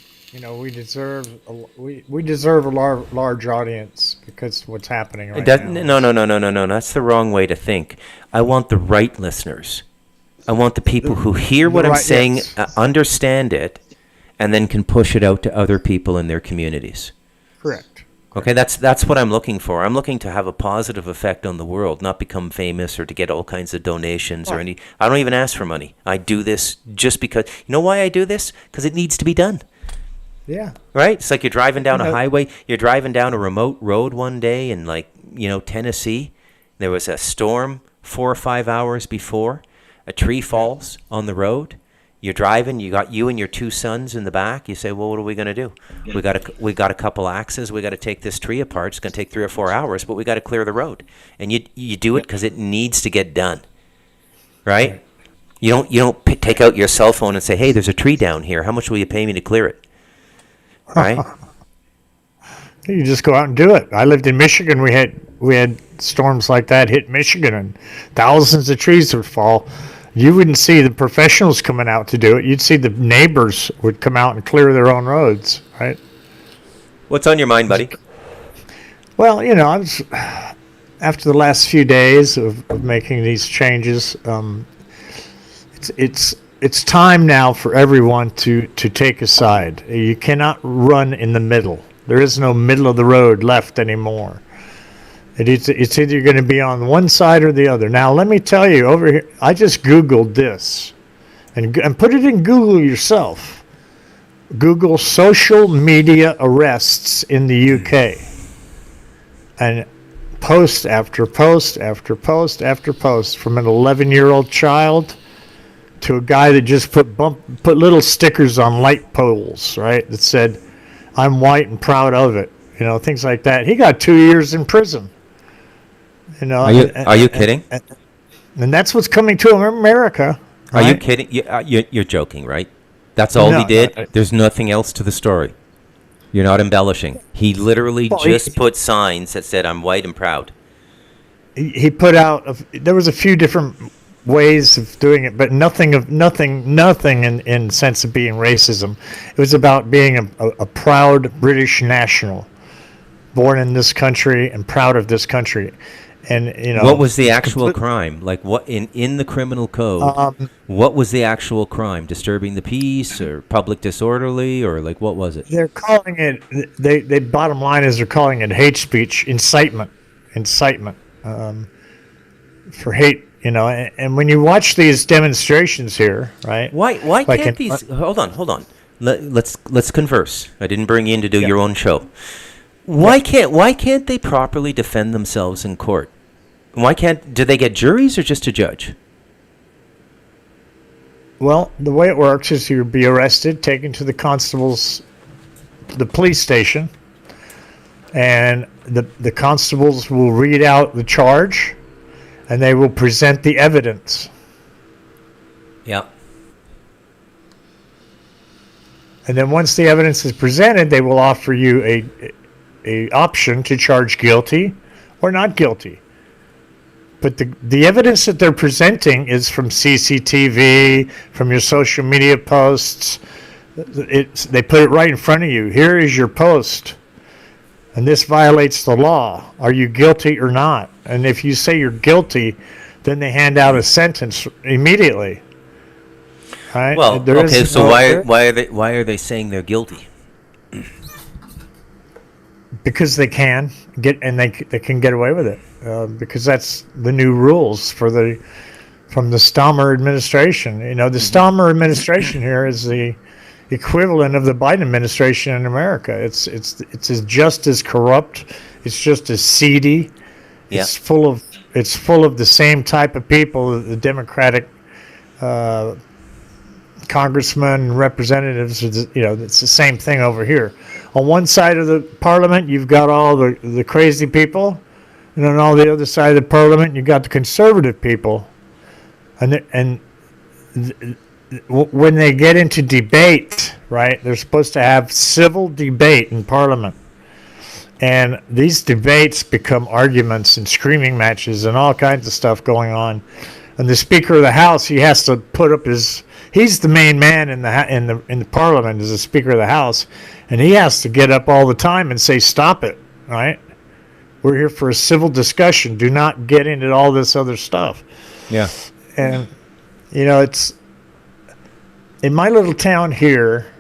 deserve a large audience because of what's happening right now. No. That's the wrong way to think. I want the right listeners. I want the people who hear what I'm saying, understand it, and then can push it out to other people in their communities. Correct. Okay, that's what I'm looking for. I'm looking to have a positive effect on the world, not become famous or to get all kinds of donations or any. I don't even ask for money. I do this just because. You know why I do this? Because it needs to be done. Yeah. Right? It's like you're driving down a highway. You're driving down a remote road one day in Tennessee. There was a storm 4 or 5 hours before. A tree falls on the road. You're driving. You got you and your 2 sons in the back. You say, well, what are we going to do? We got a couple axes. We got to take this tree apart. It's going to take 3 or 4 hours, but we got to clear the road. And you do it because it needs to get done, right? You don't take out your cell phone and say, hey, there's a tree down here. How much will you pay me to clear it? Right? You just go out and do it. I lived in Michigan. We had storms like that hit Michigan, and thousands of trees would fall. You wouldn't see the professionals coming out to do it. You'd see the neighbors would come out and clear their own roads, right? What's on your mind, buddy? Well, I was, after the last few days of making these changes, it's time now for everyone to take a side. You cannot run in the middle. There is no middle of the road left anymore. It's either going to be on one side or the other. Now, let me tell you, over here, I just Googled this, and put it in Google yourself. Google social media arrests in the UK. And post after post after post after post, from an 11-year-old child to a guy that just put little stickers on light poles, right, that said, I'm white and proud of it. Things like that. He got 2 years in prison. Are you kidding? And that's what's coming to America. Are you right? kidding? You're joking, right? That's all he No, did? no. There's nothing else to the story. You're not embellishing. He literally Well, just put signs that said, I'm white and proud. he put out. There was a few different ways of doing it, but nothing in sense of being racism. It was about being a proud British national, born in this country and proud of this country. And What was the actual crime? Like what in the criminal code? What was the actual crime? Disturbing the peace or public disorderly or like what was it? They're calling it. They bottom line is they're calling it hate speech, incitement, for hate. And when you watch these demonstrations here, right? Why like can't these? Hold on. Let's converse. I didn't bring you in to do your own show. Why can't they properly defend themselves in court? Do they get juries or just a judge? Well, the way it works is you'll be arrested, taken to the police station, and the constables will read out the charge, and they will present the evidence. Yeah. And then once the evidence is presented, they will offer you a option to charge guilty or not guilty. But the evidence that they're presenting is from CCTV, from your social media posts. They put it right in front of you. Here is your post, and this violates the law. Are you guilty or not? And if you say you're guilty, then they hand out a sentence immediately. Right? Well, okay. So why are they saying they're guilty? Because they can they can get away with it because that's the new rules from the Stammer administration. The Stammer administration here is the equivalent of the Biden administration in America. It's just as corrupt. It's just as seedy. Yeah. It's full of the same type of people. The Democratic congressmen and representatives. It's the same thing over here. On one side of the parliament, you've got all the crazy people, and on all the other side of the parliament, you've got the conservative people. And when they get into debate, right, they're supposed to have civil debate in parliament. And these debates become arguments and screaming matches and all kinds of stuff going on. And the Speaker of the House, he has to put up he's the main man in the parliament as the Speaker of the House. And he has to get up all the time and say, stop it, right? We're here for a civil discussion. Do not get into all this other stuff. Yeah. And, it's in my little town here,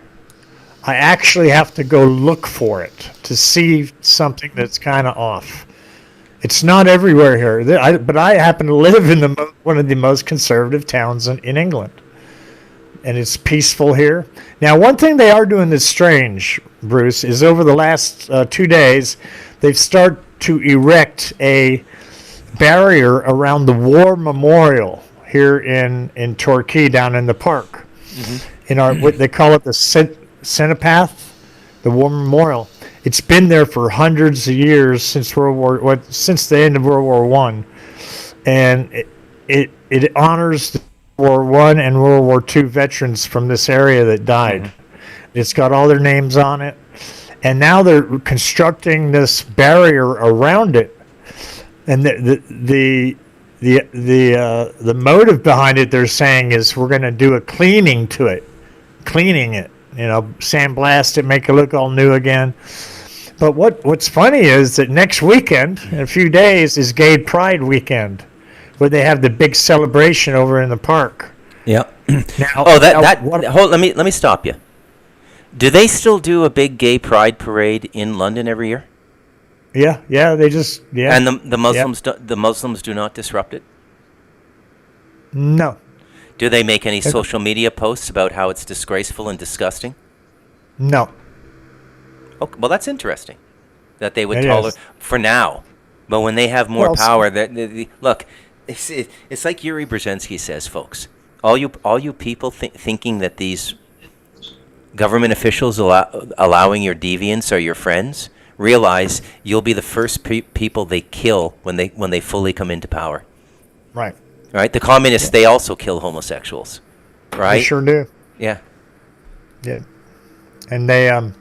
I actually have to go look for it to see something that's kind of off. It's not everywhere here, but I happen to live in one of the most conservative towns in England. And it's peaceful here. Now, one thing they are doing that's strange, Bruce, is over the last 2 days, they've started to erect a barrier around the war memorial here in Torquay, down in the park. Mm-hmm. What they call it the Cenopath, the war memorial. It's been there for hundreds of years since the end of World War I, and it honors World War I and World War II veterans from this area that died. Mm-hmm. It's got all their names on it, and now they're constructing this barrier around it. And the motive behind it, they're saying, is we're going to do a cleaning it, sandblast it, make it look all new again. But what's funny is that next weekend, in a few days, is Gay Pride weekend, where they have the big celebration over in the park. Yeah. Now, let me stop you. Do they still do a big Gay Pride parade in London every year? Yeah. They just And the Muslims do not disrupt it? No. Do they make any social media posts about how it's disgraceful and disgusting? No. Okay, well, that's interesting that they would tolerate for now. But when they have more power, look, it's like Yuri Brzezinski says, folks. All you people thinking that these government officials allowing your deviants or your friends, realize you'll be the first people they kill when they fully come into power. Right. Right? The communists, they also kill homosexuals. Right? They sure do. Yeah. Yeah. And they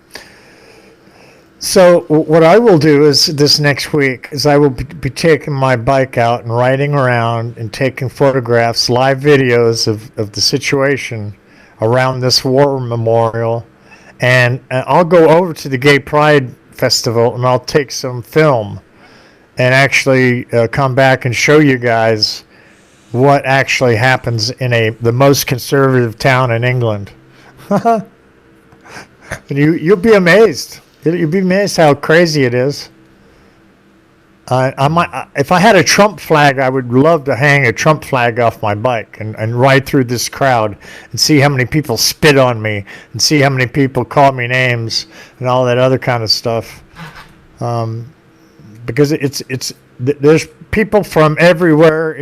so what I will do is this next week is I will be taking my bike out and riding around and taking photographs, live videos of the situation around this war memorial, and I'll go over to the Gay Pride Festival and I'll take some film and actually come back and show you guys what actually happens in the most conservative town in England. And you'll be amazed. You'll be amazed how crazy it is. If I had a Trump flag, I would love to hang a Trump flag off my bike and ride through this crowd and see how many people spit on me and see how many people call me names and all that other kind of stuff. Because there's people from everywhere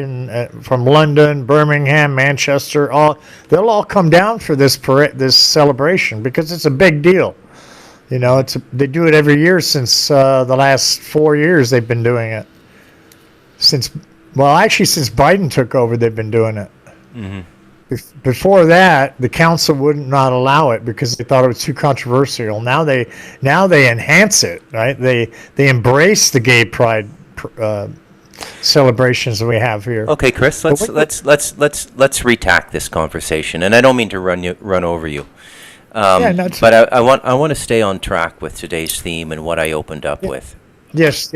from London, Birmingham, Manchester. They'll all come down for this celebration because it's a big deal. You know, they do it every year since the last 4 years. They've been doing it since Biden took over. They've been doing it. Mm-hmm. Before that, the council would not allow it because they thought it was too controversial. Now they enhance it, right? They embrace the gay pride celebrations that we have here. Okay, Chris, let's retack this conversation, and I don't mean to run over you. But I want to stay on track with today's theme and what I opened up with. Yes.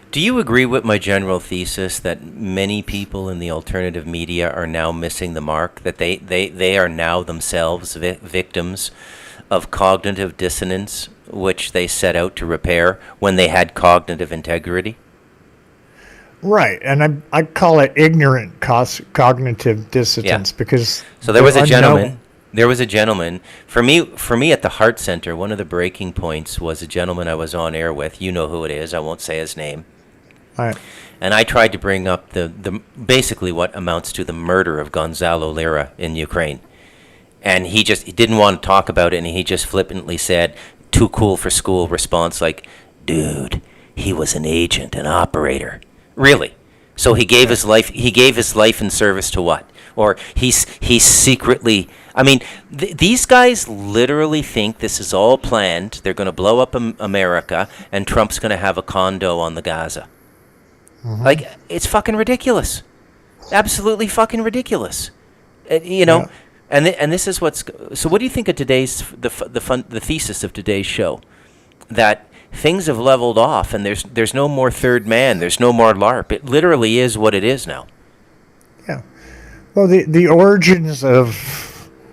Do you agree with my general thesis that many people in the alternative media are now missing the mark, that they are now themselves victims of cognitive dissonance, which they set out to repair when they had cognitive integrity? Right, and I call it ignorant cognitive dissonance because... So there was a gentleman... There was a gentleman, for me at the Heart Center, one of the breaking points was a gentleman I was on air with. You know who it is. I won't say his name. All right. And I tried to bring up the basically what amounts to the murder of Gonzalo Lira in Ukraine. And he didn't want to talk about it, and he just flippantly said, too cool for school response, like, dude, he was an agent, an operator. Really? So he gave his life in service to what? Or he's secretly... I mean, these guys literally think this is all planned. They're going to blow up America, and Trump's going to have a condo on the Gaza. Mm-hmm. Like, it's fucking ridiculous. Absolutely fucking ridiculous. And this is what's... So what do you think of today's... the thesis of today's show? That things have leveled off, and there's no more third man. There's no more LARP. It literally is what it is now. Yeah. Well, the origins of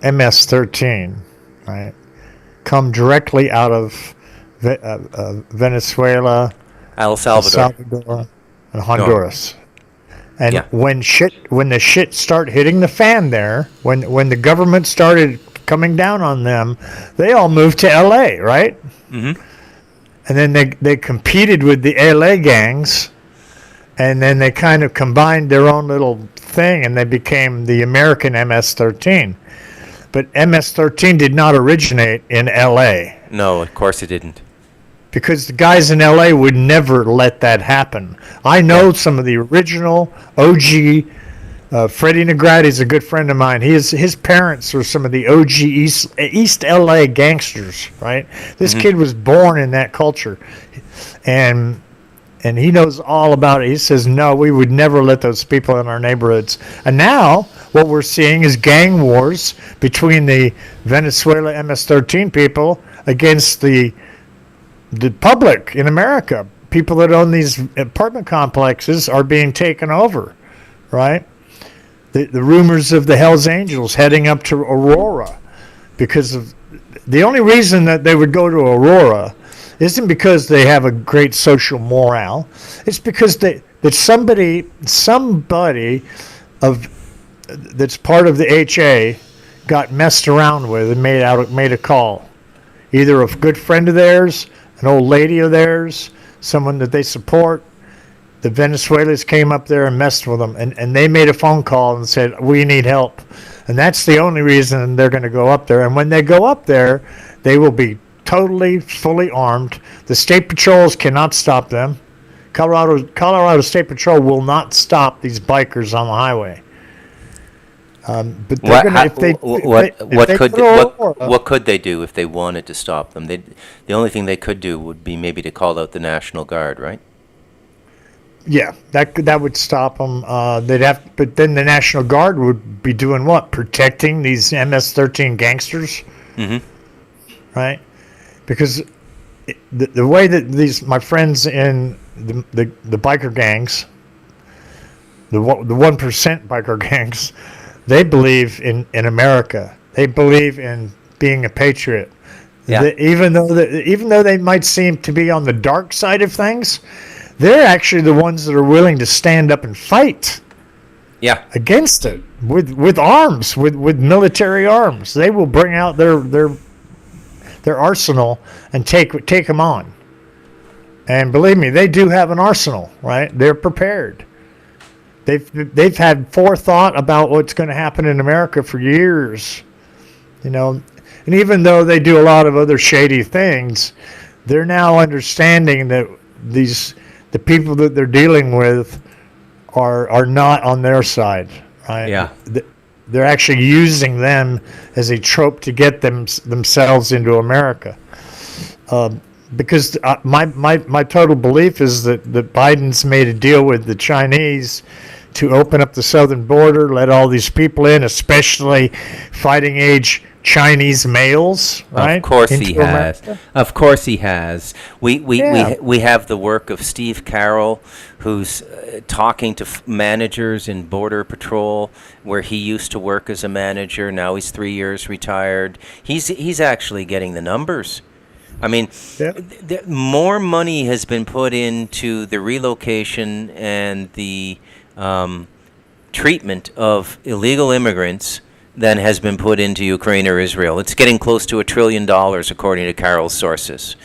MS-13, right, come directly out of Venezuela, El Salvador, and Honduras. And when the shit started hitting the fan there, when the government started coming down on them, they all moved to LA, right? Mm-hmm. And then they competed with the LA gangs, and then they kind of combined their own little thing, and they became the American MS-13. But MS-13 did not originate in L.A. No, of course it didn't. Because the guys in L.A. would never let that happen. I know some of the original OG. Freddie Negrati is a good friend of mine. His parents were some of the OG East L.A. gangsters, right? This kid was born in that culture. And he knows all about it. He says, no, we would never let those people in our neighborhoods. And now what we're seeing is gang wars between the Venezuela MS-13 people against the public in America. People that own these apartment complexes are being taken over, right? The rumors of the Hells Angels heading up to Aurora, because of the only reason that they would go to Aurora isn't because they have a great social morale. It's because that somebody that's part of the HA got messed around with and made a call. Either a good friend of theirs, an old lady of theirs, someone that they support. The Venezuelans came up there and messed with them, and they made a phone call and said, we need help. And that's the only reason they're going to go up there. And when they go up there, they will be totally, fully armed. The state patrols cannot stop them. Colorado State Patrol will not stop these bikers on the highway. But they're gonna, what could they do if they wanted to stop them? The only thing they could do would be maybe to call out the National Guard, right? Yeah, that would stop them. But then the National Guard would be doing what? Protecting these MS-13 gangsters, right? Because the way that my friends in the biker gangs, the 1% biker gangs, they believe in America. They believe in being a patriot. Yeah. Even though they might seem to be on the dark side of things, they're actually the ones that are willing to stand up and fight. Yeah. Against it with arms, with military arms. They will bring out their arsenal and take them on. And believe me, they do have an arsenal, right? They're prepared. They've had forethought about what's going to happen in America for years, and even though they do a lot of other shady things, they're now understanding that the people that they're dealing with are not on their side, right? Yeah. They're actually using them as a trope to get themselves into America. Because my total belief is that Biden's made a deal with the Chinese to open up the southern border, let all these people in, especially fighting age Chinese males, right? Of course he has. Of course he has. We have the work of Steve Carroll, who's talking to managers in Border Patrol, where he used to work as a manager. Now he's 3 years retired. He's actually getting the numbers. I mean, more money has been put into the relocation and the treatment of illegal immigrants than has been put into Ukraine or Israel. It's getting close to $1 trillion, according to Carroll's sources,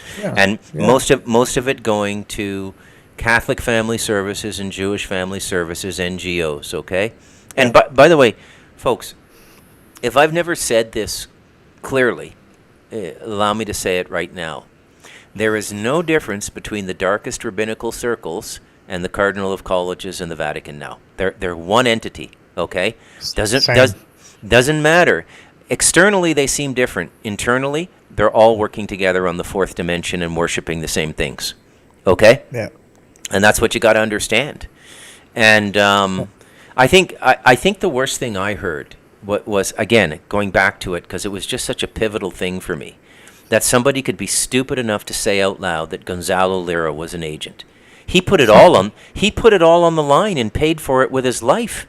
most of it going to Catholic Family Services and Jewish Family Services NGOs. Okay, and by the way, folks, if I've never said this clearly, allow me to say it right now. There is no difference between the darkest rabbinical circles and the Cardinal of Colleges and the Vatican now. They're one entity, okay? Doesn't matter. Externally, they seem different. Internally, they're all working together on the fourth dimension and worshiping the same things, okay? Yeah. And that's what you got to understand. And I think the worst thing I heard was, again, going back to it, because it was just such a pivotal thing for me, that somebody could be stupid enough to say out loud that Gonzalo Lira was an agent. He put it all on the line and paid for it with his life.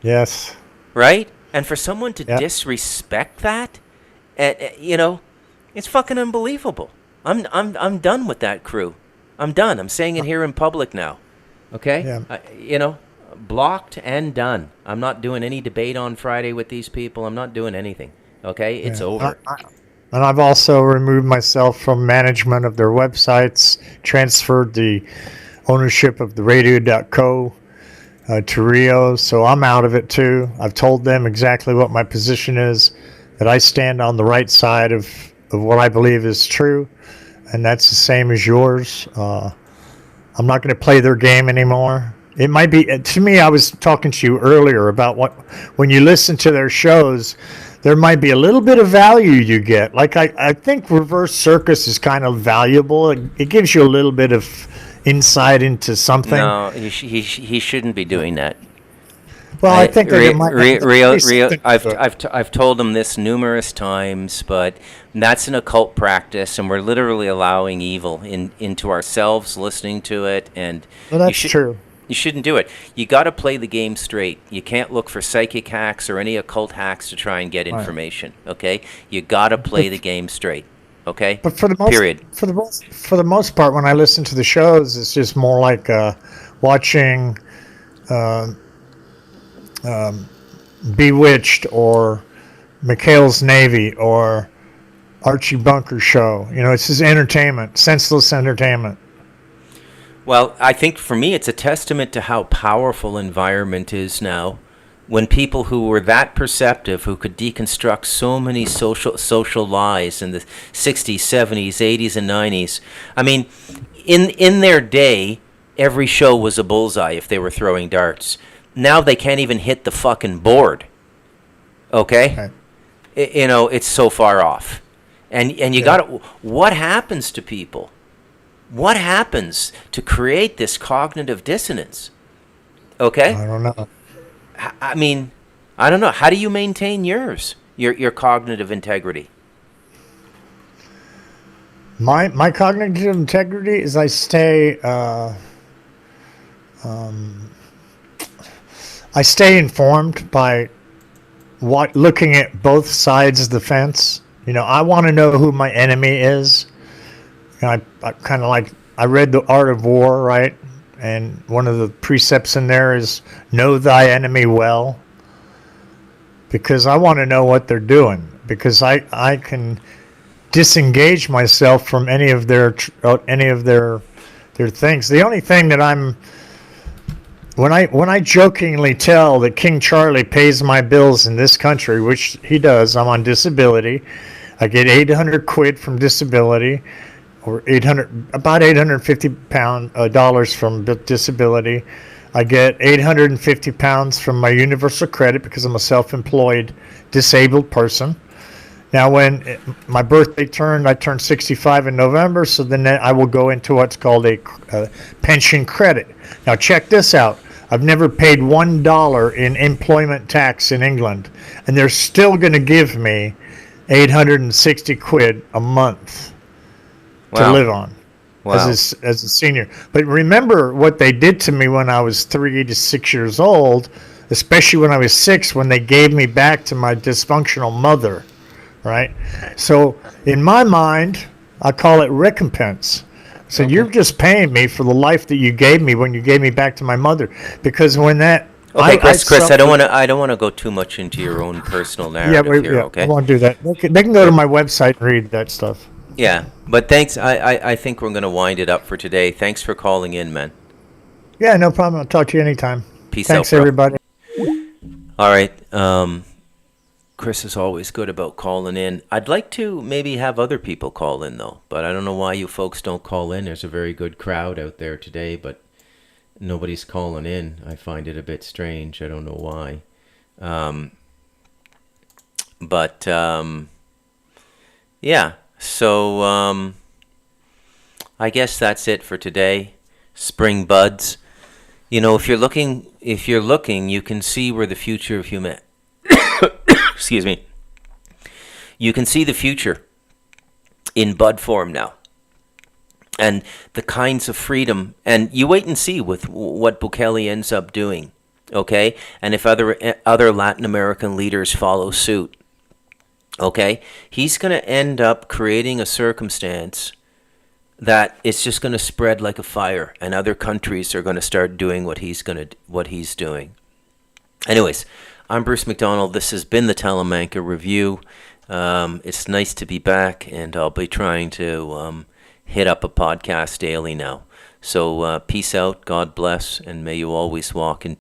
Yes. Right? And for someone to disrespect that, it's fucking unbelievable. I'm done with that crew. I'm done. I'm saying it here in public now. Okay? Yeah. Blocked and done. I'm not doing any debate on Friday with these people. I'm not doing anything. Okay? It's over. And I've also removed myself from management of their websites, transferred the ownership of the radio.co to Rio, so I'm out of it too. I've told them exactly what my position is, that I stand on the right side of what I believe is true, and that's the same as yours. I'm not going to play their game anymore. It might be, to me, I was talking to you earlier about when you listen to their shows, there might be a little bit of value you get. Like I think Reverse Circus is kind of valuable. It gives you a little bit of insight into something. No, he shouldn't be doing that. Well, I think that Rio, I've told him this numerous times, but that's an occult practice, and we're literally allowing evil into ourselves, listening to it, and that's true. You shouldn't do it. You got to play the game straight. You can't look for psychic hacks or any occult hacks to try and get information. Okay, you got to play the game straight. Okay, but for the most part, when I listen to the shows, it's just more like watching Bewitched or McHale's Navy or Archie Bunker show. It's just entertainment, senseless entertainment. Well, I think for me it's a testament to how powerful environment is now, when people who were that perceptive, who could deconstruct so many social lies in the 60s, 70s, 80s, and 90s. I mean, in their day, every show was a bullseye if they were throwing darts. Now they can't even hit the fucking board. Okay? Right. It's so far off. And you got to, what happens to people? What happens to create this cognitive dissonance? Okay? I don't know. I mean, I don't know. How do you maintain your cognitive integrity? My cognitive integrity is I stay informed by looking at both sides of the fence. I want to know who my enemy is. I kind of I read The Art of War, right? And one of the precepts in there is know thy enemy well, because I want to know what they're doing, because I can disengage myself from any of their things. The only thing that when I jokingly tell that King Charlie pays my bills in this country, which he does, I'm on disability. I get 800 quid from disability, or about $850 from disability. I get 850 pounds from my universal credit because I'm a self-employed disabled person. Now, when my birthday I turned 65 in November, so then I will go into what's called a pension credit. Now, check this out. I've never paid $1 in employment tax in England, and they're still going to give me 860 quid a month to live on as a senior. But remember what they did to me when I was 3 to 6 years old, especially when I was 6, when they gave me back to my dysfunctional mother, right? So in my mind, I call it recompense. So you're just paying me for the life that you gave me when you gave me back to my mother. Because when that... Okay, Chris, I don't want to go too much into your own personal narrative here, okay? I won't do that. They can go to my website and read that stuff. Yeah, but thanks. I think we're going to wind it up for today. Thanks for calling in, man. Yeah, no problem. I'll talk to you anytime. Peace out, Thanks, everybody. All right. Chris is always good about calling in. I'd like to maybe have other people call in, though, but I don't know why you folks don't call in. There's a very good crowd out there today, but nobody's calling in. I find it a bit strange. I don't know why. Yeah. So, I guess that's it for today. Spring buds. If you're looking, you can see where the future of human. Excuse me. You can see the future in bud form now, and the kinds of freedom. And you wait and see with what Bukele ends up doing, okay? And if other Latin American leaders follow suit. Okay, he's going to end up creating a circumstance that it's just going to spread like a fire, and other countries are going to start doing what he's doing. Anyways, I'm Bruce McDonald. This has been the Talamanca Review. It's nice to be back, and I'll be trying to hit up a podcast daily now. So peace out, God bless, and may you always walk in